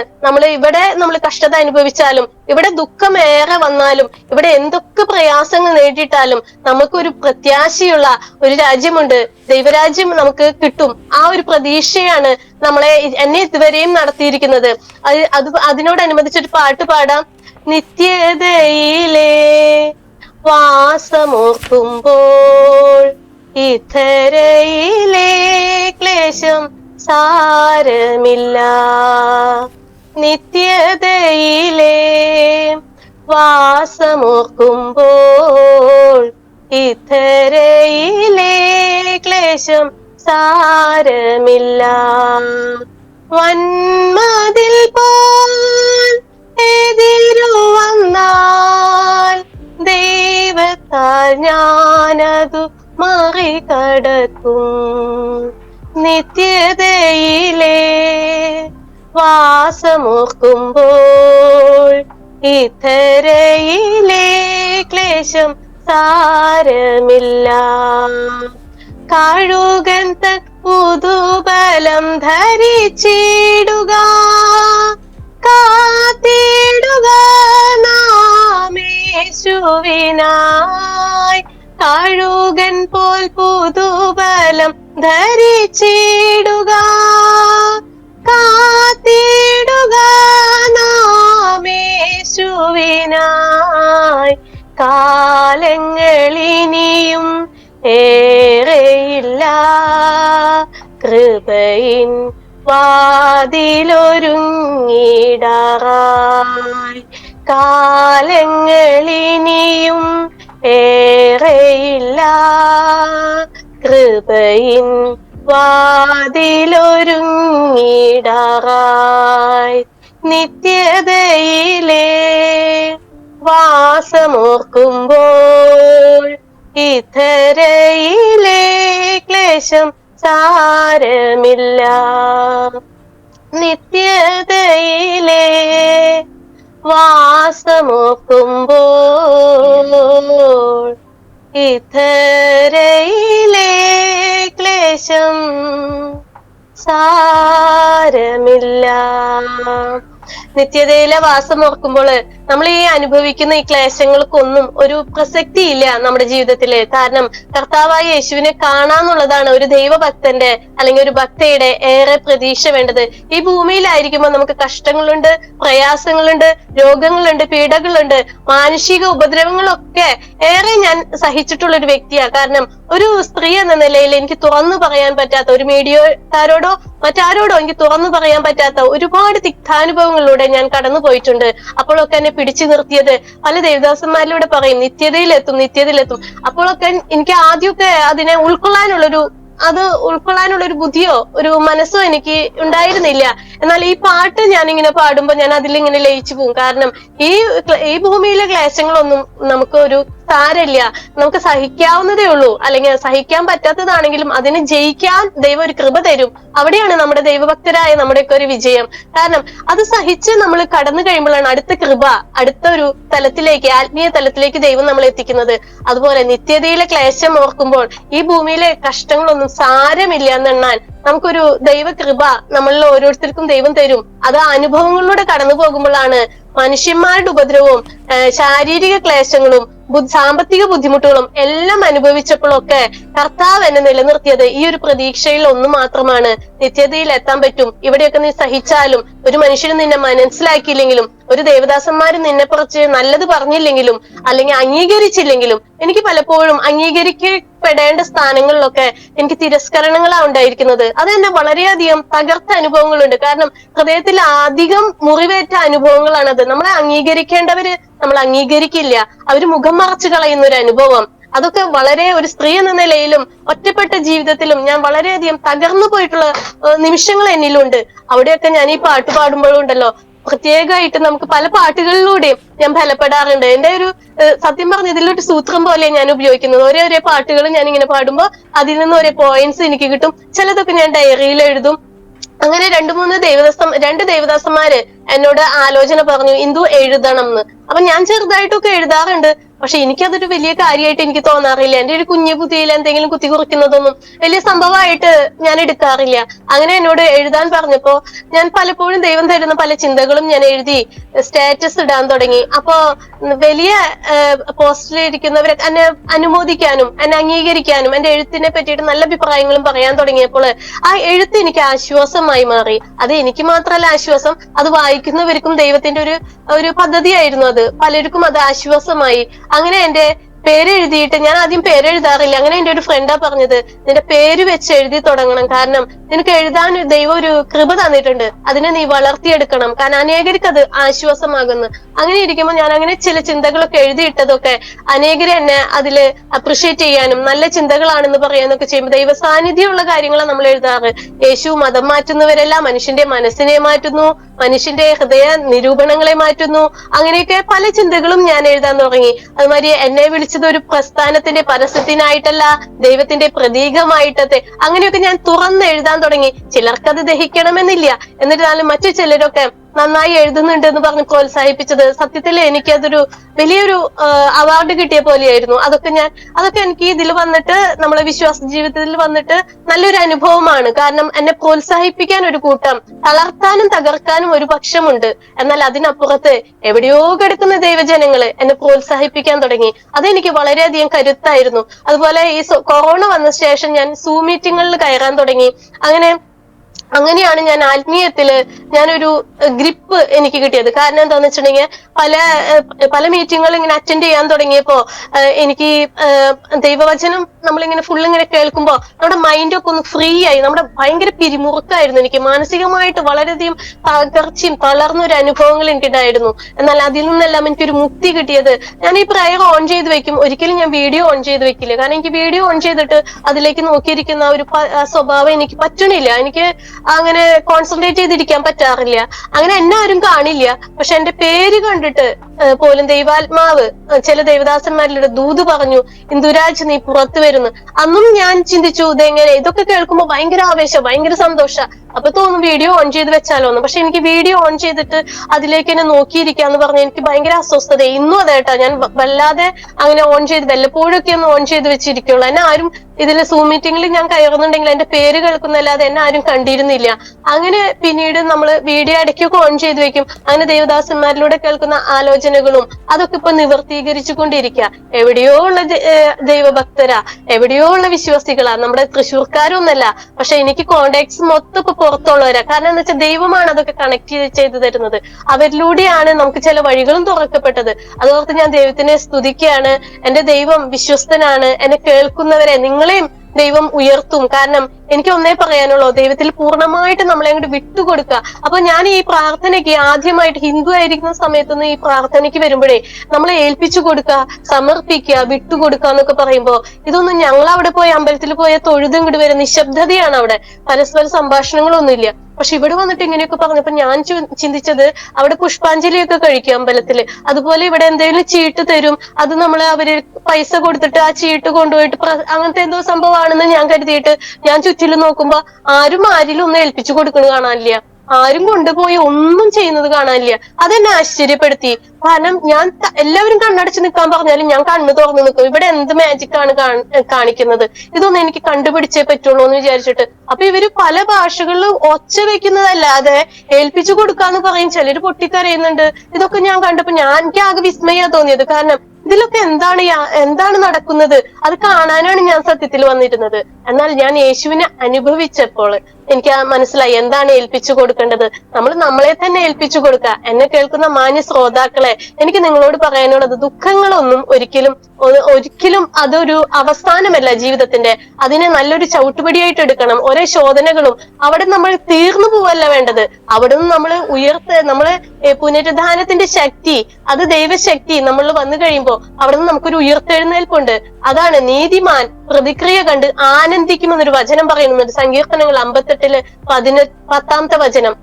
നമ്മൾ കഷ്ടത അനുഭവിച്ചാലും, ഇവിടെ ദുഃഖം ഏറെ വന്നാലും, ഇവിടെ എന്തൊക്കെ പ്രയാസങ്ങൾ നേരിട്ടാലും നമുക്കൊരു പ്രത്യാശയുള്ള ഒരു രാജ്യമുണ്ട്. ദൈവരാജ്യം നമുക്ക് കിട്ടും. ആ ഒരു പ്രതീക്ഷയാണ് എന്നെ ഇതുവരെയും നടത്തിയിരിക്കുന്നത്. അതിനോടനുബന്ധിച്ചൊരു പാട്ട് പാടാം. നിത്യതയിലെ വാസമോർക്കുമ്പോൾ ഇത്തരയിലെ ക്ലേശം സാരമില്ല. നിത്യതയിലെ വാസമോർക്കുമ്പോൾ ഇത്തരയിലെ ക്ലേശം സാരമില്ല. വന്മതിൽ പോൽ എതിരു വന്നാൽ ദൈവത്താൽ ഞാനതു മറികടക്കും. നിത്യതയിലെ വാസമോർക്കുമ്പോൾ ഇത്തരയിലെ ക്ലേശം സാരമില്ല. കഴുകൻ തൻ പുതുബലം ധരിച്ചിടുക, കാത്തിടുക നാമേശുവിനായി. കഴുകൻ പോൽ പുതുബലം ധരിച്ചിടുക, കാത്തിടുക നാമേശുവിനായി. കാലങ്ങളിനിയും ഏറെയില്ല, കൃപയിൻ വാതിലൊരുങ്ങിടാറായി. കാലങ്ങളിനിയും ഏറെയില്ല, കൃപയിൻ വാതിലൊരുങ്ങിടാറായി. നിത്യതയിലെ വാസമോർക്കുമ്പോൾ ഇത്തരയിലെ ക്ലേശം സാരമില്ല. നിത്യതയിലെ വാസമോർക്കുമ്പോൾ ഇത്തരയിലെ ക്ലേശം സാരമില്ല. നിത്യതയിലെ വാസം ഓർക്കുമ്പോൾ നമ്മൾ ഈ അനുഭവിക്കുന്ന ഈ ക്ലേശങ്ങൾക്കൊന്നും ഒരു പ്രസക്തി ഇല്ല നമ്മുടെ ജീവിതത്തില്. കാരണം കർത്താവായ യേശുവിനെ കാണാന്നുള്ളതാണ് ഒരു ദൈവഭക്തന്റെ അല്ലെങ്കിൽ ഒരു ഭക്തയുടെ ഏറെ പ്രതീക്ഷ വേണ്ടത്. ഈ ഭൂമിയിലായിരിക്കുമ്പോൾ നമുക്ക് കഷ്ടങ്ങളുണ്ട്, പ്രയാസങ്ങളുണ്ട്, രോഗങ്ങളുണ്ട്, പീഡകളുണ്ട്, മാനുഷിക ഉപദ്രവങ്ങളൊക്കെ ഏറെ ഞാൻ സഹിച്ചിട്ടുള്ള ഒരു വ്യക്തിയാണ്. കാരണം ഒരു സ്ത്രീ എന്ന നിലയിൽ എനിക്ക് തുറന്നു പറയാൻ പറ്റാത്ത, ഒരു മീഡിയക്കാരോടോ മറ്റാരോടോ എനിക്ക് തുറന്നു പറയാൻ പറ്റാത്ത ഒരുപാട് തിക്താനുഭവങ്ങളിലൂടെ ഞാൻ കടന്നു പോയിട്ടുണ്ട്. അപ്പോഴൊക്കെ എന്നെ പിടിച്ചു നിർത്തിയത് പല ദേവദാസന്മാരിലൂടെ പറയും നിത്യതയിലെത്തും, നിത്യതയിലെത്തും. അപ്പോഴൊക്കെ എനിക്ക് ആദ്യമൊക്കെ അതിനെ ഉൾക്കൊള്ളാനുള്ളൊരു ബുദ്ധിയോ ഒരു മനസ്സോ എനിക്ക് ഉണ്ടായിരുന്നില്ല. എന്നാൽ ഈ പാട്ട് ഞാനിങ്ങനെ പാടുമ്പോൾ ഞാൻ അതിലിങ്ങനെ ലയിച്ചു പോകും. കാരണം ഈ ഭൂമിയിലെ ക്ലേശങ്ങളൊന്നും നമുക്ക് ഒരു സാരമില്ല, നമുക്ക് സഹിക്കാവുന്നതേ ഉള്ളൂ. അല്ലെങ്കിൽ സഹിക്കാൻ പറ്റാത്തതാണെങ്കിലും അതിനെ ജയിക്കാൻ ദൈവം ഒരു കൃപ തരും. അവിടെയാണ് നമ്മുടെ ദൈവഭക്തരായ നമ്മുടെയൊക്കെ ഒരു വിജയം. കാരണം അത് സഹിച്ച് നമ്മൾ കടന്നു കഴിയുമ്പോഴാണ് അടുത്ത കൃപ, അടുത്ത ഒരു തലത്തിലേക്ക്, ആത്മീയ തലത്തിലേക്ക് ദൈവം നമ്മളെ എത്തിക്കുന്നത്. അതുപോലെ നിത്യതയിലെ ക്ലേശം ഓർക്കുമ്പോൾ ഈ ഭൂമിയിലെ കഷ്ടങ്ങളൊന്നും സാരമില്ല എന്നെണ്ണാൻ നമുക്കൊരു ദൈവകൃപ നമ്മളിൽ ഓരോരുത്തർക്കും ദൈവം തരും. അത് അനുഭവങ്ങളിലൂടെ കടന്നു പോകുമ്പോഴാണ് മനുഷ്യന്മാരുടെ ഉപദ്രവവും ശാരീരിക ക്ലേശങ്ങളും സാമ്പത്തിക ബുദ്ധിമുട്ടുകളും എല്ലാം അനുഭവിച്ചപ്പോഴൊക്കെ കർത്താവ് എന്നെ നിലനിർത്തിയത് ഈ ഒരു പ്രതീക്ഷയിൽ ഒന്ന് മാത്രമാണ്. നിത്യതയിൽ എത്താൻ പറ്റും. ഇവിടെയൊക്കെ നീ സഹിച്ചാലും, ഒരു മനുഷ്യന് നിന്നെ മനസ്സിലാക്കിയില്ലെങ്കിലും, ഒരു ദേവദാസന്മാര് നിന്നെ കുറിച്ച് നല്ലത് പറഞ്ഞില്ലെങ്കിലും അല്ലെങ്കിൽ അംഗീകരിച്ചില്ലെങ്കിലും, എനിക്ക് പലപ്പോഴും അംഗീകരിക്കപ്പെടേണ്ട സ്ഥാനങ്ങളിലൊക്കെ എനിക്ക് തിരസ്കരണങ്ങളാണ് ഉണ്ടായിരിക്കുന്നത്. അത് എന്നെ വളരെയധികം തകർത്ത അനുഭവങ്ങളുണ്ട്. കാരണം ഹൃദയത്തിൽ അധികം മുറിവേറ്റ അനുഭവങ്ങളാണത്. നമ്മളെ അംഗീകരിക്കേണ്ടവര് നമ്മൾ അംഗീകരിക്കില്ല, അവര് മുഖം മറച്ചു കളയുന്ന ഒരു അനുഭവം. അതൊക്കെ വളരെ ഒരു സ്ത്രീ എന്ന നിലയിലും ഒറ്റപ്പെട്ട ജീവിതത്തിലും ഞാൻ വളരെയധികം തകർന്നു പോയിട്ടുള്ള നിമിഷങ്ങൾ എന്നിലുണ്ട്. അവിടെയൊക്കെ ഞാൻ ഈ പാട്ട് പാടുമ്പോഴും ഉണ്ടല്ലോ, പ്രത്യേകമായിട്ട് നമുക്ക് പല പാട്ടുകളിലൂടെയും ഞാൻ ബലപ്പെടാറുണ്ട്. എന്റെ ഒരു സത്യം പറഞ്ഞ ഇതിലൊരു സൂത്രം പോലെ ഞാൻ ഉപയോഗിക്കുന്നത്. ഓരോ പാട്ടുകൾ ഞാൻ ഇങ്ങനെ പാടുമ്പോൾ അതിൽ നിന്ന് ഓരോ പോയിന്റ്സ് എനിക്ക് കിട്ടും. ചിലതൊക്കെ ഞാൻ ഡയറിയിൽ എഴുതും. അങ്ങനെ രണ്ട് ദേവദാസന്മാര് എന്നോട് ആലോചന പറഞ്ഞു, ഇന്ദു എഴുതണം എന്ന്. അപ്പൊ ഞാൻ ചെറുതായിട്ടൊക്കെ എഴുതാറുണ്ട്. പക്ഷെ എനിക്കതൊരു വലിയ കാര്യമായിട്ട് എനിക്ക് തോന്നാറില്ല. എന്റെ ഒരു കുഞ്ഞു ബുദ്ധിയിൽ എന്തെങ്കിലും കുത്തി കുറിക്കുന്നതൊന്നും വലിയ സംഭവമായിട്ട് ഞാൻ എടുക്കാറില്ല. അങ്ങനെ എന്നോട് എഴുതാൻ പറഞ്ഞപ്പോ ഞാൻ പലപ്പോഴും ദൈവം തരുന്ന പല ചിന്തകളും ഞാൻ എഴുതി സ്റ്റാറ്റസ് ഇടാൻ തുടങ്ങി. അപ്പോ വലിയ പോസ്റ്റിലിരിക്കുന്നവരെ എന്നെ അനുമോദിക്കാനും എന്നെ അംഗീകരിക്കാനും എന്റെ എഴുത്തിനെ പറ്റിയിട്ട് നല്ല അഭിപ്രായങ്ങളും പറയാൻ തുടങ്ങിയപ്പോൾ ആ എഴുത്ത് എനിക്ക് ആശ്വാസമായി മാറി. അത് എനിക്ക് മാത്രമല്ല ആശ്വാസം, അത് വായിക്കുന്നവർക്കും ദൈവത്തിന്റെ ഒരു പദ്ധതിയായിരുന്നു. അത് പലർക്കും അത് ആശ്വാസമായി. അങ്ങനെ എന്റെ പേരെഴുതിയിട്ട്, ഞാൻ ആദ്യം പേരെഴുതാറില്ല. അങ്ങനെ എന്റെ ഒരു ഫ്രണ്ടാ പറഞ്ഞത്, നിന്റെ പേര് വെച്ച് എഴുതി തുടങ്ങണം, കാരണം നിനക്ക് എഴുതാൻ ദൈവം ഒരു കൃപ തന്നിട്ടുണ്ട്, അതിനെ നീ വളർത്തിയെടുക്കണം, കാരണം അനേകർക്ക് അത് ആശ്വാസമാകുന്നു. അങ്ങനെ ഇരിക്കുമ്പോൾ ഞാൻ അങ്ങനെ ചില ചിന്തകളൊക്കെ എഴുതിയിട്ടതൊക്കെ അനേകരെ എന്നെ അതില് അപ്രിഷിയേറ്റ് ചെയ്യാനും നല്ല ചിന്തകളാണെന്ന് പറയാനൊക്കെ ചെയ്യുമ്പോൾ ദൈവ സാന്നിധ്യമുള്ള കാര്യങ്ങളാണ് നമ്മൾ എഴുതാറ്. യേശു മതം മാറ്റുന്നവരല്ല, മനുഷ്യന്റെ മനസ്സിനെ മാറ്റുന്നു, മനുഷ്യന്റെ ഹൃദയ നിരൂപണങ്ങളെ മാറ്റുന്നു. അങ്ങനെയൊക്കെ പല ചിന്തകളും ഞാൻ എഴുതാൻ തുടങ്ങി. അതുമാതിരി എന്നെ വിളിച്ചത് ഒരു പ്രസ്ഥാനത്തിന്റെ പരസ്യത്തിനായിട്ടല്ല, ദൈവത്തിന്റെ പ്രതീകമായിട്ടത്തെ. അങ്ങനെയൊക്കെ ഞാൻ തുറന്ന് എഴുതാൻ തുടങ്ങി. ചിലർക്കത് ദഹിക്കണമെന്നില്ല, എന്നിരുന്നാലും മറ്റു ചിലരൊക്കെ നന്നായി എഴുതുന്നുണ്ട് എന്ന് പറഞ്ഞ് പ്രോത്സാഹിപ്പിച്ചത് സത്യത്തിൽ എനിക്കതൊരു വലിയൊരു അവാർഡ് കിട്ടിയ പോലെയായിരുന്നു. അതൊക്കെ എനിക്ക് ഇതിൽ വന്നിട്ട്, നമ്മളെ വിശ്വാസ ജീവിതത്തിൽ വന്നിട്ട് നല്ലൊരു അനുഭവമാണ്. കാരണം എന്നെ പ്രോത്സാഹിപ്പിക്കാൻ ഒരു കൂട്ടം, തളർത്താനും തകർക്കാനും ഒരു പക്ഷമുണ്ട്. എന്നാൽ അതിനപ്പുറത്ത് എവിടെയോ കിടക്കുന്ന ദൈവജനങ്ങള് എന്നെ പ്രോത്സാഹിപ്പിക്കാൻ തുടങ്ങി. അതെനിക്ക് വളരെയധികം കരുത്തായിരുന്നു. അതുപോലെ ഈ കൊറോണ വന്ന ശേഷം ഞാൻ സൂം മീറ്റിങ്ങുകളിൽ കയറാൻ തുടങ്ങി. അങ്ങനെയാണ് ഞാൻ ആത്മീയത്തില് ഞാനൊരു ഗ്രിപ്പ് എനിക്ക് കിട്ടിയത്. കാരണം എന്താന്ന് വെച്ചിട്ടുണ്ടെങ്കിൽ പല മീറ്റിങ്ങുകൾ ഇങ്ങനെ അറ്റൻഡ് ചെയ്യാൻ തുടങ്ങിയപ്പോ എനിക്ക് ദൈവവചനം നമ്മളിങ്ങനെ ഫുൾ ഇങ്ങനെ കേൾക്കുമ്പോ നമ്മുടെ മൈൻഡൊക്കെ ഒന്ന് ഫ്രീ ആയി. നമ്മുടെ ഭയങ്കര പിരിമുറുക്കായിരുന്നു. എനിക്ക് മാനസികമായിട്ട് വളരെയധികം തകർച്ചയും തളർന്നൊരു അനുഭവങ്ങൾ എനിക്കുണ്ടായിരുന്നു. എന്നാൽ അതിൽ നിന്നെല്ലാം എനിക്കൊരു മുക്തി കിട്ടിയത്, ഞാൻ ഈ പ്രയർ ഓൺ ചെയ്ത് വെക്കും, ഒരിക്കലും ഞാൻ വീഡിയോ ഓൺ ചെയ്ത് വെക്കില്ല. കാരണം എനിക്ക് വീഡിയോ ഓൺ ചെയ്തിട്ട് അതിലേക്ക് നോക്കിയിരിക്കുന്ന ഒരു സ്വഭാവം എനിക്ക് പറ്റണില്ല. എനിക്ക് അങ്ങനെ കോൺസെൻട്രേറ്റ് ചെയ്തിരിക്കാൻ പറ്റാറില്ല. അങ്ങനെ എന്നെ ആരും കാണില്ല. പക്ഷെ എന്റെ പേര് കണ്ടിട്ട് പോലും ദൈവാത്മാവ് ചില ദേവദാസന്മാരിലൂടെ ദൂത് പറഞ്ഞു, ഇന്ദുരാജ് നീ പുറത്തു വരുന്നു. അന്നും ഞാൻ ചിന്തിച്ചു ഇതെങ്ങനെ, ഇതൊക്കെ കേൾക്കുമ്പോ ഭയങ്കര ആവേശം, ഭയങ്കര സന്തോഷം. അപ്പൊ തോന്നും വീഡിയോ ഓൺ ചെയ്ത് വെച്ചാലോന്ന്. പക്ഷെ എനിക്ക് വീഡിയോ ഓൺ ചെയ്തിട്ട് അതിലേക്ക് തന്നെ നോക്കിയിരിക്കാന്ന് പറഞ്ഞ എനിക്ക് ഭയങ്കര അസ്വസ്ഥത. ഇന്നും അതേട്ടാ, ഞാൻ വല്ലാതെ അങ്ങനെ ഓൺ ചെയ്ത് വല്ലപ്പോഴൊക്കെ ഒന്ന് ഓൺ ചെയ്ത് വെച്ചിരിക്കുള്ളൂ. എന്നെ ആരും ഇതില് സൂം മീറ്റിംഗിൽ ഞാൻ കയറുന്നുണ്ടെങ്കിൽ എന്റെ പേര് കേൾക്കുന്നല്ലാതെ എന്നെ ആരും കണ്ടിരുന്നില്ല. അങ്ങനെ പിന്നീട് നമ്മള് വീഡിയോ ഇടയ്ക്കൊക്കെ ഓൺ ചെയ്ത് വെക്കും. അങ്ങനെ ദേവദാസന്മാരിലൂടെ കേൾക്കുന്ന ആലോചനകളും അതൊക്കെ ഇപ്പൊ നിവർത്തീകരിച്ചു കൊണ്ടിരിക്കുക. എവിടെയോ ഉള്ള ദൈവഭക്തരാ, എവിടെയോ ഉള്ള വിശ്വാസികളാ, നമ്മുടെ തൃശ്ശൂർക്കാരൊന്നല്ല. പക്ഷെ എനിക്ക് കോണ്ടാക്ട്സ് മൊത്തം ഇപ്പൊ പുറത്തുള്ളവരാ. കാരണം എന്താ വെച്ചാൽ ദൈവമാണ് അതൊക്കെ കണക്ട് ചെയ്ത് തരുന്നത്. അവരിലൂടെയാണ് നമുക്ക് ചില വഴികളും തുറക്കപ്പെട്ടത്. അതോർത്ത് ഞാൻ ദൈവത്തിനെ സ്തുതിക്കുകയാണ്. എന്റെ ദൈവം വിശ്വസ്തനാണ്. എന്നെ കേൾക്കുന്നവരെ നിങ്ങളെയും ദൈവം ഉയർത്തും. കാരണം എനിക്ക് ഒന്നേ പറയാനുള്ളൂ, ദൈവത്തിൽ പൂർണ്ണമായിട്ട് നമ്മളെ അങ്ങോട്ട് വിട്ടുകൊടുക്കുക. അപ്പൊ ഞാൻ ഈ പ്രാർത്ഥനയ്ക്ക് ആദ്യമായിട്ട് ഹിന്ദു ആയിരിക്കുന്ന സമയത്തൊന്നും ഈ പ്രാർത്ഥനയ്ക്ക് വരുമ്പോഴേ നമ്മളെ ഏൽപ്പിച്ചു കൊടുക്കുക, സമർപ്പിക്കുക, വിട്ടുകൊടുക്കുക എന്നൊക്കെ പറയുമ്പോ ഇതൊന്നും ഞങ്ങൾ അവിടെ പോയി അമ്പലത്തിൽ പോയ തൊഴുതും ഇങ്ങോട്ട് വരെ നിശബ്ദതയാണ്. അവിടെ പരസ്പര സംഭാഷണങ്ങളൊന്നുമില്ല. പക്ഷെ ഇവിടെ വന്നിട്ട് ഇങ്ങനെയൊക്കെ പറഞ്ഞപ്പോ ഞാൻ ചിന്തിച്ചത്, അവിടെ പുഷ്പാഞ്ജലിയൊക്കെ കഴിക്കും അമ്പലത്തില്. അതുപോലെ ഇവിടെ എന്തെങ്കിലും ചീട്ട് തരും, അത് അവര് പൈസ കൊടുത്തിട്ട് ആ ചീട്ട് കൊണ്ടുപോയിട്ട് അങ്ങനത്തെ എന്തോ സംഭവമാണെന്ന് ഞാൻ കരുതിയിട്ട് ഞാൻ ചുറ്റിലും നോക്കുമ്പോ ആരിലും ഒന്നും ഏൽപ്പിച്ചു കൊടുക്കുന്നത് കാണാനില്ല. ആരും കൊണ്ടുപോയി ഒന്നും ചെയ്യുന്നത് കാണാനില്ല. അതെന്നെ ആശ്ചര്യപ്പെടുത്തി. കാരണം ഞാൻ എല്ലാവരും കണ്ണടച്ച് നിൽക്കാൻ പറഞ്ഞാലും ഞാൻ കണ്ണു തുറന്നു നിൽക്കും. ഇവിടെ എന്ത് മാജിക് ആണ് കാണിക്കുന്നത്, ഇതൊന്നും എനിക്ക് കണ്ടുപിടിച്ചേ പറ്റുള്ളൂ എന്ന് വിചാരിച്ചിട്ട്. അപ്പൊ ഇവര് പല ഭാഷകളിലും ഒച്ച വെക്കുന്നതല്ലാതെ ഏൽപ്പിച്ചു കൊടുക്കാന്ന് പറയും. ചിലര് പൊട്ടിക്കരയുന്നുണ്ട്. ഇതൊക്കെ ഞാൻ കണ്ടപ്പോ എനിക്ക് ആകെ വിസ്മയാ തോന്നിയത്. കാരണം ഇതിലൊക്കെ എന്താണ് നടക്കുന്നത്, അത് കാണാനാണ് ഞാൻ സത്യത്തിൽ വന്നിരുന്നത്. എന്നാൽ ഞാൻ യേശുവിനെ അനുഭവിച്ചപ്പോൾ എനിക്ക് മനസ്സിലായി എന്താണ് ഏൽപ്പിച്ചു കൊടുക്കേണ്ടത്. നമ്മളെ തന്നെ ഏൽപ്പിച്ചു കൊടുക്കുക. എന്നെ കേൾക്കുന്ന മാന്യ ശ്രോതാക്കളെ, എനിക്ക് നിങ്ങളോട് പറയാനുള്ളത്, ദുഃഖങ്ങളൊന്നും ഒരിക്കലും അതൊരു അവസാനമല്ല ജീവിതത്തിന്റെ. അതിനെ നല്ലൊരു ചവിട്ടുപടിയായിട്ട് എടുക്കണം. ഓരോ ശോധനകളും അവിടെ നമ്മൾ തീർന്നു പോവല്ല വേണ്ടത്. അവിടെ നിന്ന് നമ്മളെ പുനരുദ്ധാനത്തിന്റെ ശക്തി, അത് ദൈവശക്തി നമ്മൾ വന്നു കഴിയുമ്പോൾ കഴിയുമ്പോ അവിടെ നിന്ന് നമുക്കൊരു ഉയർത്തെഴുന്നേൽപ്പുണ്ട്. അതാണ് നീതിമാൻ പ്രതിക്രിയ കണ്ട് ആനന്ദിക്കുമെന്നൊരു വചനം പറയുന്നുണ്ട്. സങ്കീർത്തനങ്ങൾ 58 10 വചനം.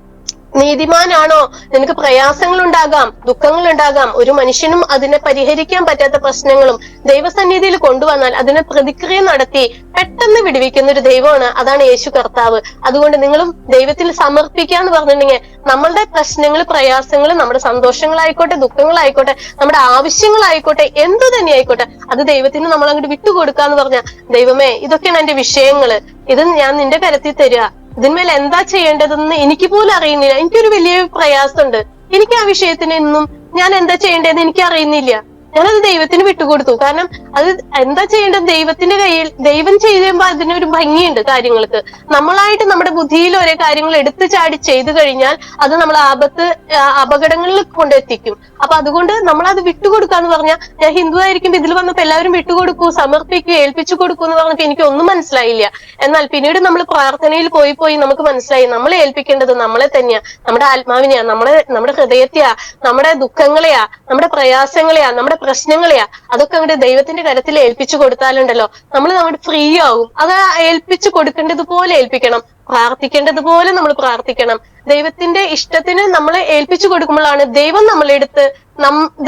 നീതിമാനാണോ? നിനക്ക് പ്രയാസങ്ങൾ ഉണ്ടാകാം, ദുഃഖങ്ങൾ ഉണ്ടാകാം, ഒരു മനുഷ്യനും അതിനെ പരിഹരിക്കാൻ പറ്റാത്ത പ്രശ്നങ്ങളും ദൈവസന്നിധിയിൽ കൊണ്ടുവന്നാൽ അതിനെ പ്രതിക്രിയ നടത്തി പെട്ടെന്ന് വിടുവിക്കുന്ന ഒരു ദൈവമാണ്. അതാണ് യേശു കർത്താവ്. അതുകൊണ്ട് നിങ്ങളും ദൈവത്തിൽ സമർപ്പിക്കാന്ന് പറഞ്ഞിട്ടുണ്ടെങ്കിൽ നമ്മളുടെ പ്രശ്നങ്ങൾ, പ്രയാസങ്ങൾ, നമ്മുടെ സന്തോഷങ്ങളായിക്കോട്ടെ, ദുഃഖങ്ങളായിക്കോട്ടെ, നമ്മുടെ ആവശ്യങ്ങളായിക്കോട്ടെ, എന്തു തന്നെ ആയിക്കോട്ടെ, അത് ദൈവത്തിന് നമ്മൾ അങ്ങോട്ട് വിട്ടുകൊടുക്കാന്ന് പറഞ്ഞ, ദൈവമേ ഇതൊക്കെയാണ് എന്റെ വിഷയങ്ങള്, ഇത് ഞാൻ നിന്റെ കരത്തിൽ തരിക, ഇതിന്മേൽ എന്താ ചെയ്യേണ്ടതെന്ന് എനിക്ക് പോലും അറിയുന്നില്ല, എനിക്കൊരു വലിയ പ്രയാസമുണ്ട്, എനിക്ക് ആ വിഷയത്തിന് ഇന്നും ഞാൻ എന്താ ചെയ്യേണ്ടതെന്ന് എനിക്ക് അറിയുന്നില്ല, ഞാനത് ദൈവത്തിന് വിട്ടുകൊടുത്തു. കാരണം അത് എന്താ ചെയ്യേണ്ടത് ദൈവത്തിന്റെ കയ്യിൽ. ദൈവം ചെയ്യുമ്പോ അതിനൊരു ഭംഗിയുണ്ട് കാര്യങ്ങൾക്ക്. നമ്മളായിട്ട് നമ്മുടെ ബുദ്ധിയിൽ ഓരോ കാര്യങ്ങൾ എടുത്തു ചാടി ചെയ്തു കഴിഞ്ഞാൽ അത് നമ്മളെ അപകടങ്ങളിൽ കൊണ്ടെത്തിക്കും. അപ്പൊ അതുകൊണ്ട് നമ്മളത് വിട്ടുകൊടുക്കാന്ന് പറഞ്ഞാൽ, ഞാൻ ഹിന്ദു ആയിരിക്കുമ്പോ ഇതിൽ വന്നപ്പോ എല്ലാവരും വിട്ടുകൊടുക്കൂ, സമർപ്പിക്കൂ, ഏൽപ്പിച്ചു കൊടുക്കൂ എന്ന് പറഞ്ഞപ്പോ എനിക്ക് ഒന്നും മനസ്സിലായില്ല. എന്നാൽ പിന്നീട് നമ്മൾ പ്രാർത്ഥനയിൽ പോയി നമുക്ക് മനസ്സിലായി, നമ്മളെ ഏൽപ്പിക്കേണ്ടത് നമ്മളെ തന്നെയാ, നമ്മുടെ ആത്മാവിനെയാ, നമ്മുടെ ഹൃദയത്തെയാ, നമ്മുടെ ദുഃഖങ്ങളെയാ, നമ്മുടെ പ്രയാസങ്ങളെയാ, നമ്മുടെ പ്രശ്നങ്ങളെയാ. അതൊക്കെ അങ്ങോട്ട് ദൈവത്തിന്റെ കരത്തിൽ ഏൽപ്പിച്ചു കൊടുത്താലുണ്ടല്ലോ നമ്മൾ അങ്ങോട്ട് ഫ്രീ ആവും. അത് ഏൽപ്പിച്ചു കൊടുക്കേണ്ടതുപോലെ ഏൽപ്പിക്കണം, പ്രാർത്ഥിക്കേണ്ടതുപോലെ നമ്മൾ പ്രാർത്ഥിക്കണം. ദൈവത്തിന്റെ ഇഷ്ടത്തിന് നമ്മളെ ഏൽപ്പിച്ചു കൊടുക്കുമ്പോഴാണ് ദൈവം നമ്മളെടുത്ത്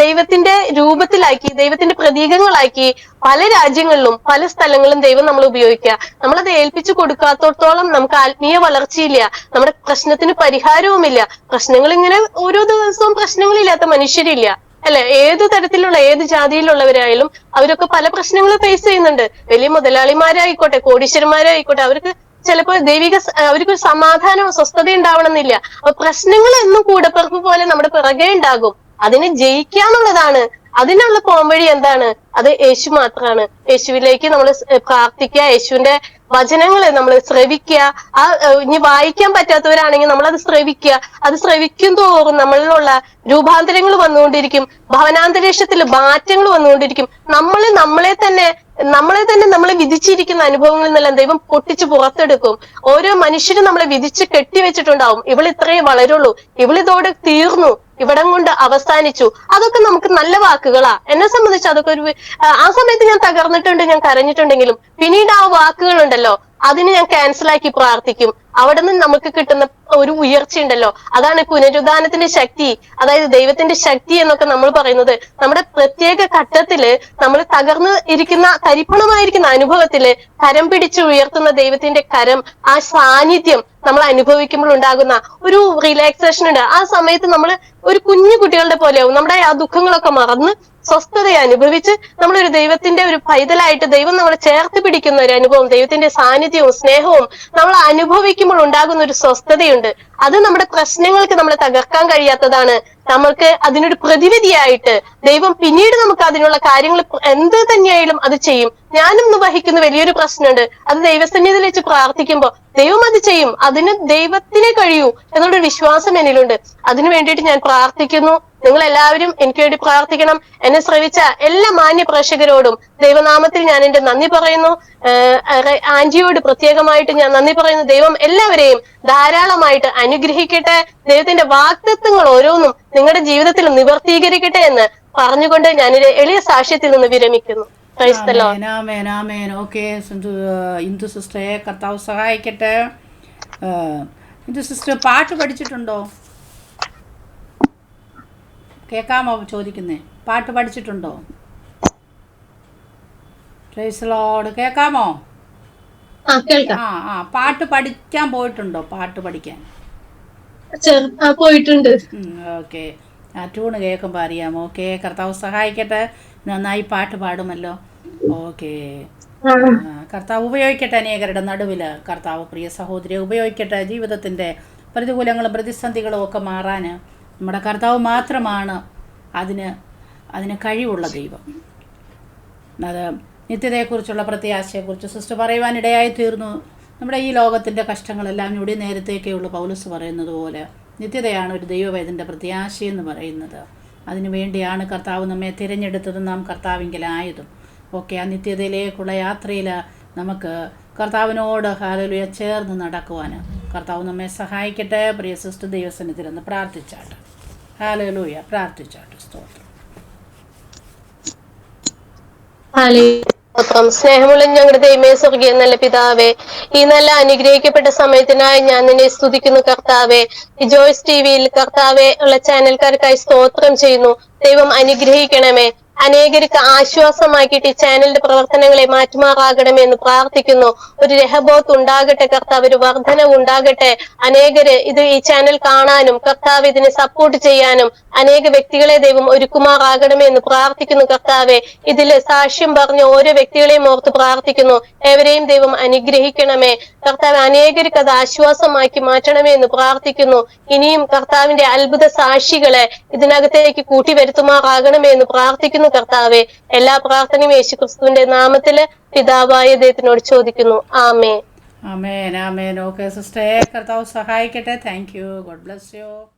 ദൈവത്തിന്റെ രൂപത്തിലാക്കി, ദൈവത്തിന്റെ പ്രതീകങ്ങളാക്കി പല രാജ്യങ്ങളിലും പല സ്ഥലങ്ങളിലും ദൈവം നമ്മൾ ഉപയോഗിക്കുക. നമ്മളത് ഏൽപ്പിച്ചു കൊടുക്കാത്തോളം നമുക്ക് ആത്മീയ വളർച്ചയില്ല, നമ്മുടെ പ്രശ്നത്തിന് പരിഹാരവുമില്ല. പ്രശ്നങ്ങൾ ഇങ്ങനെ ഓരോ ദിവസവും പ്രശ്നങ്ങളില്ലാത്ത മനുഷ്യരില്ല, അല്ലെ? ഏതു തരത്തിലുള്ള ഏത് ജാതിയിലുള്ളവരായാലും അവരൊക്കെ പല പ്രശ്നങ്ങളും ഫേസ് ചെയ്യുന്നുണ്ട്. വലിയ മുതലാളിമാരായിക്കോട്ടെ, കോടീശ്വരന്മാരായിക്കോട്ടെ, അവർക്ക് ചിലപ്പോൾ അവർക്ക് സമാധാനവും സ്വസ്ഥത ഉണ്ടാവണമെന്നില്ല. അപ്പൊ പ്രശ്നങ്ങൾ എന്നും കൂടപ്പിറപ്പ് പോലെ നമ്മുടെ പിറകെ ഉണ്ടാകും. അതിനെ ജയിക്കാന്നുള്ളതാണ്. അതിനുള്ള പോംവഴി എന്താണ്? അത് യേശു മാത്രമാണ്. യേശുവിലേക്ക് നമ്മൾ പ്രാർത്ഥിക്കുക, യേശുവിന്റെ വചനങ്ങളെ നമ്മൾ ശ്രവിക്കുക. ഇനി വായിക്കാൻ പറ്റാത്തവരാണെങ്കിൽ നമ്മൾ അത് ശ്രവിക്കുക. അത് ശ്രവിക്കും തോറും നമ്മളിലുള്ള രൂപാന്തരങ്ങൾ വന്നുകൊണ്ടിരിക്കും, ഭവനാന്തരീക്ഷത്തിൽ മാറ്റങ്ങൾ വന്നുകൊണ്ടിരിക്കും. നമ്മളെ തന്നെ നമ്മളെ വിധിച്ചിരിക്കുന്ന അനുഭവങ്ങളിൽ നിന്നെല്ലാം ദൈവം പൊട്ടിച്ച് പുറത്തെടുക്കും. ഓരോ മനുഷ്യരും നമ്മളെ വിധിച്ച് കെട്ടിവെച്ചിട്ടുണ്ടാവും. ഇവളിത്രയേ വളരുള്ളൂ, ഇവളിതോടെ തീർന്നു, ഇവിടം കൊണ്ട് അവസാനിച്ചു. അതൊക്കെ നമുക്ക് നല്ല വാക്കുകളാ. എന്നെ സംബന്ധിച്ച് അതൊക്കെ ആ സമയത്ത് ഞാൻ തകർന്നിട്ടുണ്ട്, ഞാൻ കരഞ്ഞിട്ടുണ്ടെങ്കിലും പിന്നീട് ആ വാക്കുകളുണ്ടല്ലോ അതിന് ഞാൻ ക്യാൻസലാക്കി പ്രാർത്ഥിക്കും. അവിടെ നിന്ന് നമുക്ക് കിട്ടുന്ന ഒരു ഉയർച്ച ഉണ്ടല്ലോ, അതാണ് പുനരുദ്ധാനത്തിന്റെ ശക്തി, അതായത് ദൈവത്തിന്റെ ശക്തി എന്നൊക്കെ നമ്മൾ പറയുന്നത്. നമ്മുടെ പ്രത്യേക ഘട്ടത്തില് നമ്മൾ തകർന്ന് ഇരിക്കുന്ന തരിപ്പണമായിരിക്കുന്ന അനുഭവത്തില് കരം പിടിച്ച് ഉയർത്തുന്ന ദൈവത്തിന്റെ കരം, ആ സാന്നിധ്യം നമ്മൾ അനുഭവിക്കുമ്പോൾ ഉണ്ടാകുന്ന ഒരു റിലാക്സേഷൻ ഉണ്ട്. ആ സമയത്ത് നമ്മൾ ഒരു കുഞ്ഞു കുട്ടികളുടെ പോലെയാവും. നമ്മുടെ ആ ദുഃഖങ്ങളൊക്കെ മറന്ന് സ്വസ്ഥത അനുഭവിച്ച് നമ്മളൊരു ദൈവത്തിന്റെ ഒരു പൈതലായിട്ട് ദൈവം നമ്മളെ ചേർത്ത് പിടിക്കുന്ന ഒരു അനുഭവം, ദൈവത്തിന്റെ സാന്നിധ്യവും സ്നേഹവും നമ്മൾ അനുഭവിക്കുമ്പോൾ ഉണ്ടാകുന്ന ഒരു സ്വസ്ഥതയുണ്ട്. അത് നമ്മുടെ പ്രശ്നങ്ങൾക്ക് നമ്മളെ തകർക്കാൻ കഴിയാത്തതാണ്. നമ്മൾക്ക് അതിനൊരു പ്രതിവിധിയായിട്ട് ദൈവം പിന്നീട് നമുക്ക് അതിനുള്ള കാര്യങ്ങൾ എന്ത് തന്നെയായാലും അത് ചെയ്യും. ഞാനും വഹിക്കുന്ന വലിയൊരു പ്രശ്നമുണ്ട്, അത് ദൈവസന്നിധിയിൽ വെച്ച് പ്രാർത്ഥിക്കുമ്പോൾ ദൈവം അത് ചെയ്യും. അതിന് ദൈവത്തിനെ കഴിയൂ എന്നുള്ളൊരു വിശ്വാസം എന്നിലുണ്ട്. അതിനു വേണ്ടിയിട്ട് ഞാൻ പ്രാർത്ഥിക്കുന്നു. നിങ്ങൾ എല്ലാവരും എനിക്ക് വേണ്ടി പ്രാർത്ഥിക്കണം. എന്നെ ശ്രവിച്ച എല്ലാ മാന്യ പ്രേക്ഷകരോടും ദൈവനാമത്തിൽ ഞാൻ എന്റെ നന്ദി പറയുന്നു. ആന്റിയോട് പ്രത്യേകമായിട്ട് ഞാൻ നന്ദി പറയുന്നു. ദൈവം എല്ലാവരെയും ധാരാളമായിട്ട് അനുഗ്രഹിക്കട്ടെ. ദൈവത്തിന്റെ വാഗ്ദത്തങ്ങൾ ഓരോന്നും നിങ്ങളുടെ ജീവിതത്തിൽ നിവർത്തീകരിക്കട്ടെ എന്ന് പറഞ്ഞുകൊണ്ട് ഞാനൊരു എളിയ സാക്ഷ്യത്തിൽ നിന്ന് വിരമിക്കുന്നു. ഓക്കെ, ഇന്ദു സിസ്റ്ററെ കർത്താവ് സഹായിക്കട്ടെ. ഇന്ദു സിസ്റ്റർ പാട്ട് പഠിച്ചിട്ടുണ്ടോ? കേൾക്കാമോ ചോദിക്കുന്നേ? പാട്ട് പഠിച്ചിട്ടുണ്ടോ? Praise lord. കേൾക്കാമോ? പാട്ട് പഠിക്കാൻ പോയിട്ടുണ്ടോ? പാട്ട് പഠിക്കാൻ പോയിട്ടുണ്ട്. ഓക്കെ, ആ ട്യൂണ് കേൾക്കുമ്പോൾ അറിയാം. ഓക്കെ, കർത്താവ് സഹായിക്കട്ടെ. നന്നായി പാട്ട് പാടുമല്ലോ. ഓക്കെ, കർത്താവ് ഉപയോഗിക്കട്ടെ. അനേകരുടെ നടുവിൽ കർത്താവ് പ്രിയ സഹോദരിയെ ഉപയോഗിക്കട്ടെ. ജീവിതത്തിൻ്റെ പ്രതികൂലങ്ങളും പ്രതിസന്ധികളും ഒക്കെ മാറാൻ നമ്മുടെ കർത്താവ് മാത്രമാണ് അതിന് കഴിവുള്ള ദൈവം. അത് നിത്യതയെക്കുറിച്ചുള്ള പ്രത്യാശയെക്കുറിച്ച് സിസ്റ്റർ പറയുവാനിടയായി തീർന്നു. നമ്മുടെ ഈ ലോകത്തിൻ്റെ കഷ്ടങ്ങളെല്ലാം ഇവിടെ നേരത്തേക്കുള്ള പൗലോസ് പറയുന്നത് പോലെ നിത്യതയാണ് ഒരു ദൈവവേദൻ്റെ പ്രത്യാശയെന്ന് പറയുന്നത്. അതിനു വേണ്ടിയാണ് കർത്താവ് നമ്മെ തിരഞ്ഞെടുത്തതും നാം കർത്താവിങ്കലായതും. ഓക്കെ, ആ നിത്യതയിലേക്കുള്ള യാത്രയിൽ നമുക്ക് കർത്താവിനോട് ഹല്ലേലൂയ ചേർന്ന് നടക്കുവാൻ കർത്താവ് നമ്മെ സഹായിക്കട്ടെ. പ്രിയ സിസ്റ്റർ ദൈവസന്നിധിയിലൊന്ന് പ്രാർത്ഥിച്ചാട്ട്. ഹല്ലേലൂയ, പ്രാർത്ഥിച്ചാട്ട്. സ്തോത്രം. സ്നേഹമുള്ള ഞങ്ങളുടെ ദൈവമേ, സ്വർഗീയ നല്ല പിതാവേ, ഈ നല്ല അനുഗ്രഹിക്കപ്പെട്ട സമയത്തിനായി ഞാൻ നിന്നെ സ്തുതിക്കുന്നു കർത്താവെ. ഈ ജോയ്സ് ടിവിയിൽ കർത്താവെ ഉള്ള ചാനൽക്കാർക്കായി സ്തോത്രം ചെയ്യുന്നു. ദൈവം അനുഗ്രഹിക്കണമേ. അനേകർക്ക് ആശ്വാസമാക്കിയിട്ട് ഈ ചാനലിന്റെ പ്രവർത്തനങ്ങളെ മാറ്റുമാറാകണമേ എന്ന് പ്രാർത്ഥിക്കുന്നു. ഒരു രഹബോത്ത് ഉണ്ടാകട്ടെ കർത്താവ്, ഒരു വർധനവ് ഉണ്ടാകട്ടെ. അനേകര് ഈ ചാനൽ കാണാനും കർത്താവ് ഇതിനെ സപ്പോർട്ട് ചെയ്യാനും അനേക വ്യക്തികളെ ദൈവം ഒരുക്കുമാറാകണമേ എന്ന് പ്രാർത്ഥിക്കുന്നു കർത്താവെ. ഇതിൽ സാക്ഷ്യം പറഞ്ഞ ഓരോ വ്യക്തികളെയും ഓർത്ത് പ്രാർത്ഥിക്കുന്നു. ഏവരെയും ദൈവം അനുഗ്രഹിക്കണമേ കർത്താവ്. അനേകർക്ക് അത് ആശ്വാസമാക്കി മാറ്റണമേ എന്ന് പ്രാർത്ഥിക്കുന്നു. ഇനിയും കർത്താവിന്റെ അത്ഭുത സാക്ഷികളെ ഇതിനകത്തേക്ക് കൂട്ടി വരുത്തുമാറാകണമേ എന്ന് പ്രാർത്ഥിക്കുന്നു കർത്താവെ. എല്ലാ പ്രാർത്ഥനയും യേശുക്രിസ്തുവിന്റെ നാമത്തില് പിതാവായ ദൈവത്തിനോട് ചോദിക്കുന്നു. ആമേൻ. ആമേൻ. ആമേൻ. ഓക്കെ സിസ്റ്ററെ, കർത്താവ് സഹായിക്കട്ടെ. Thank you. God bless you.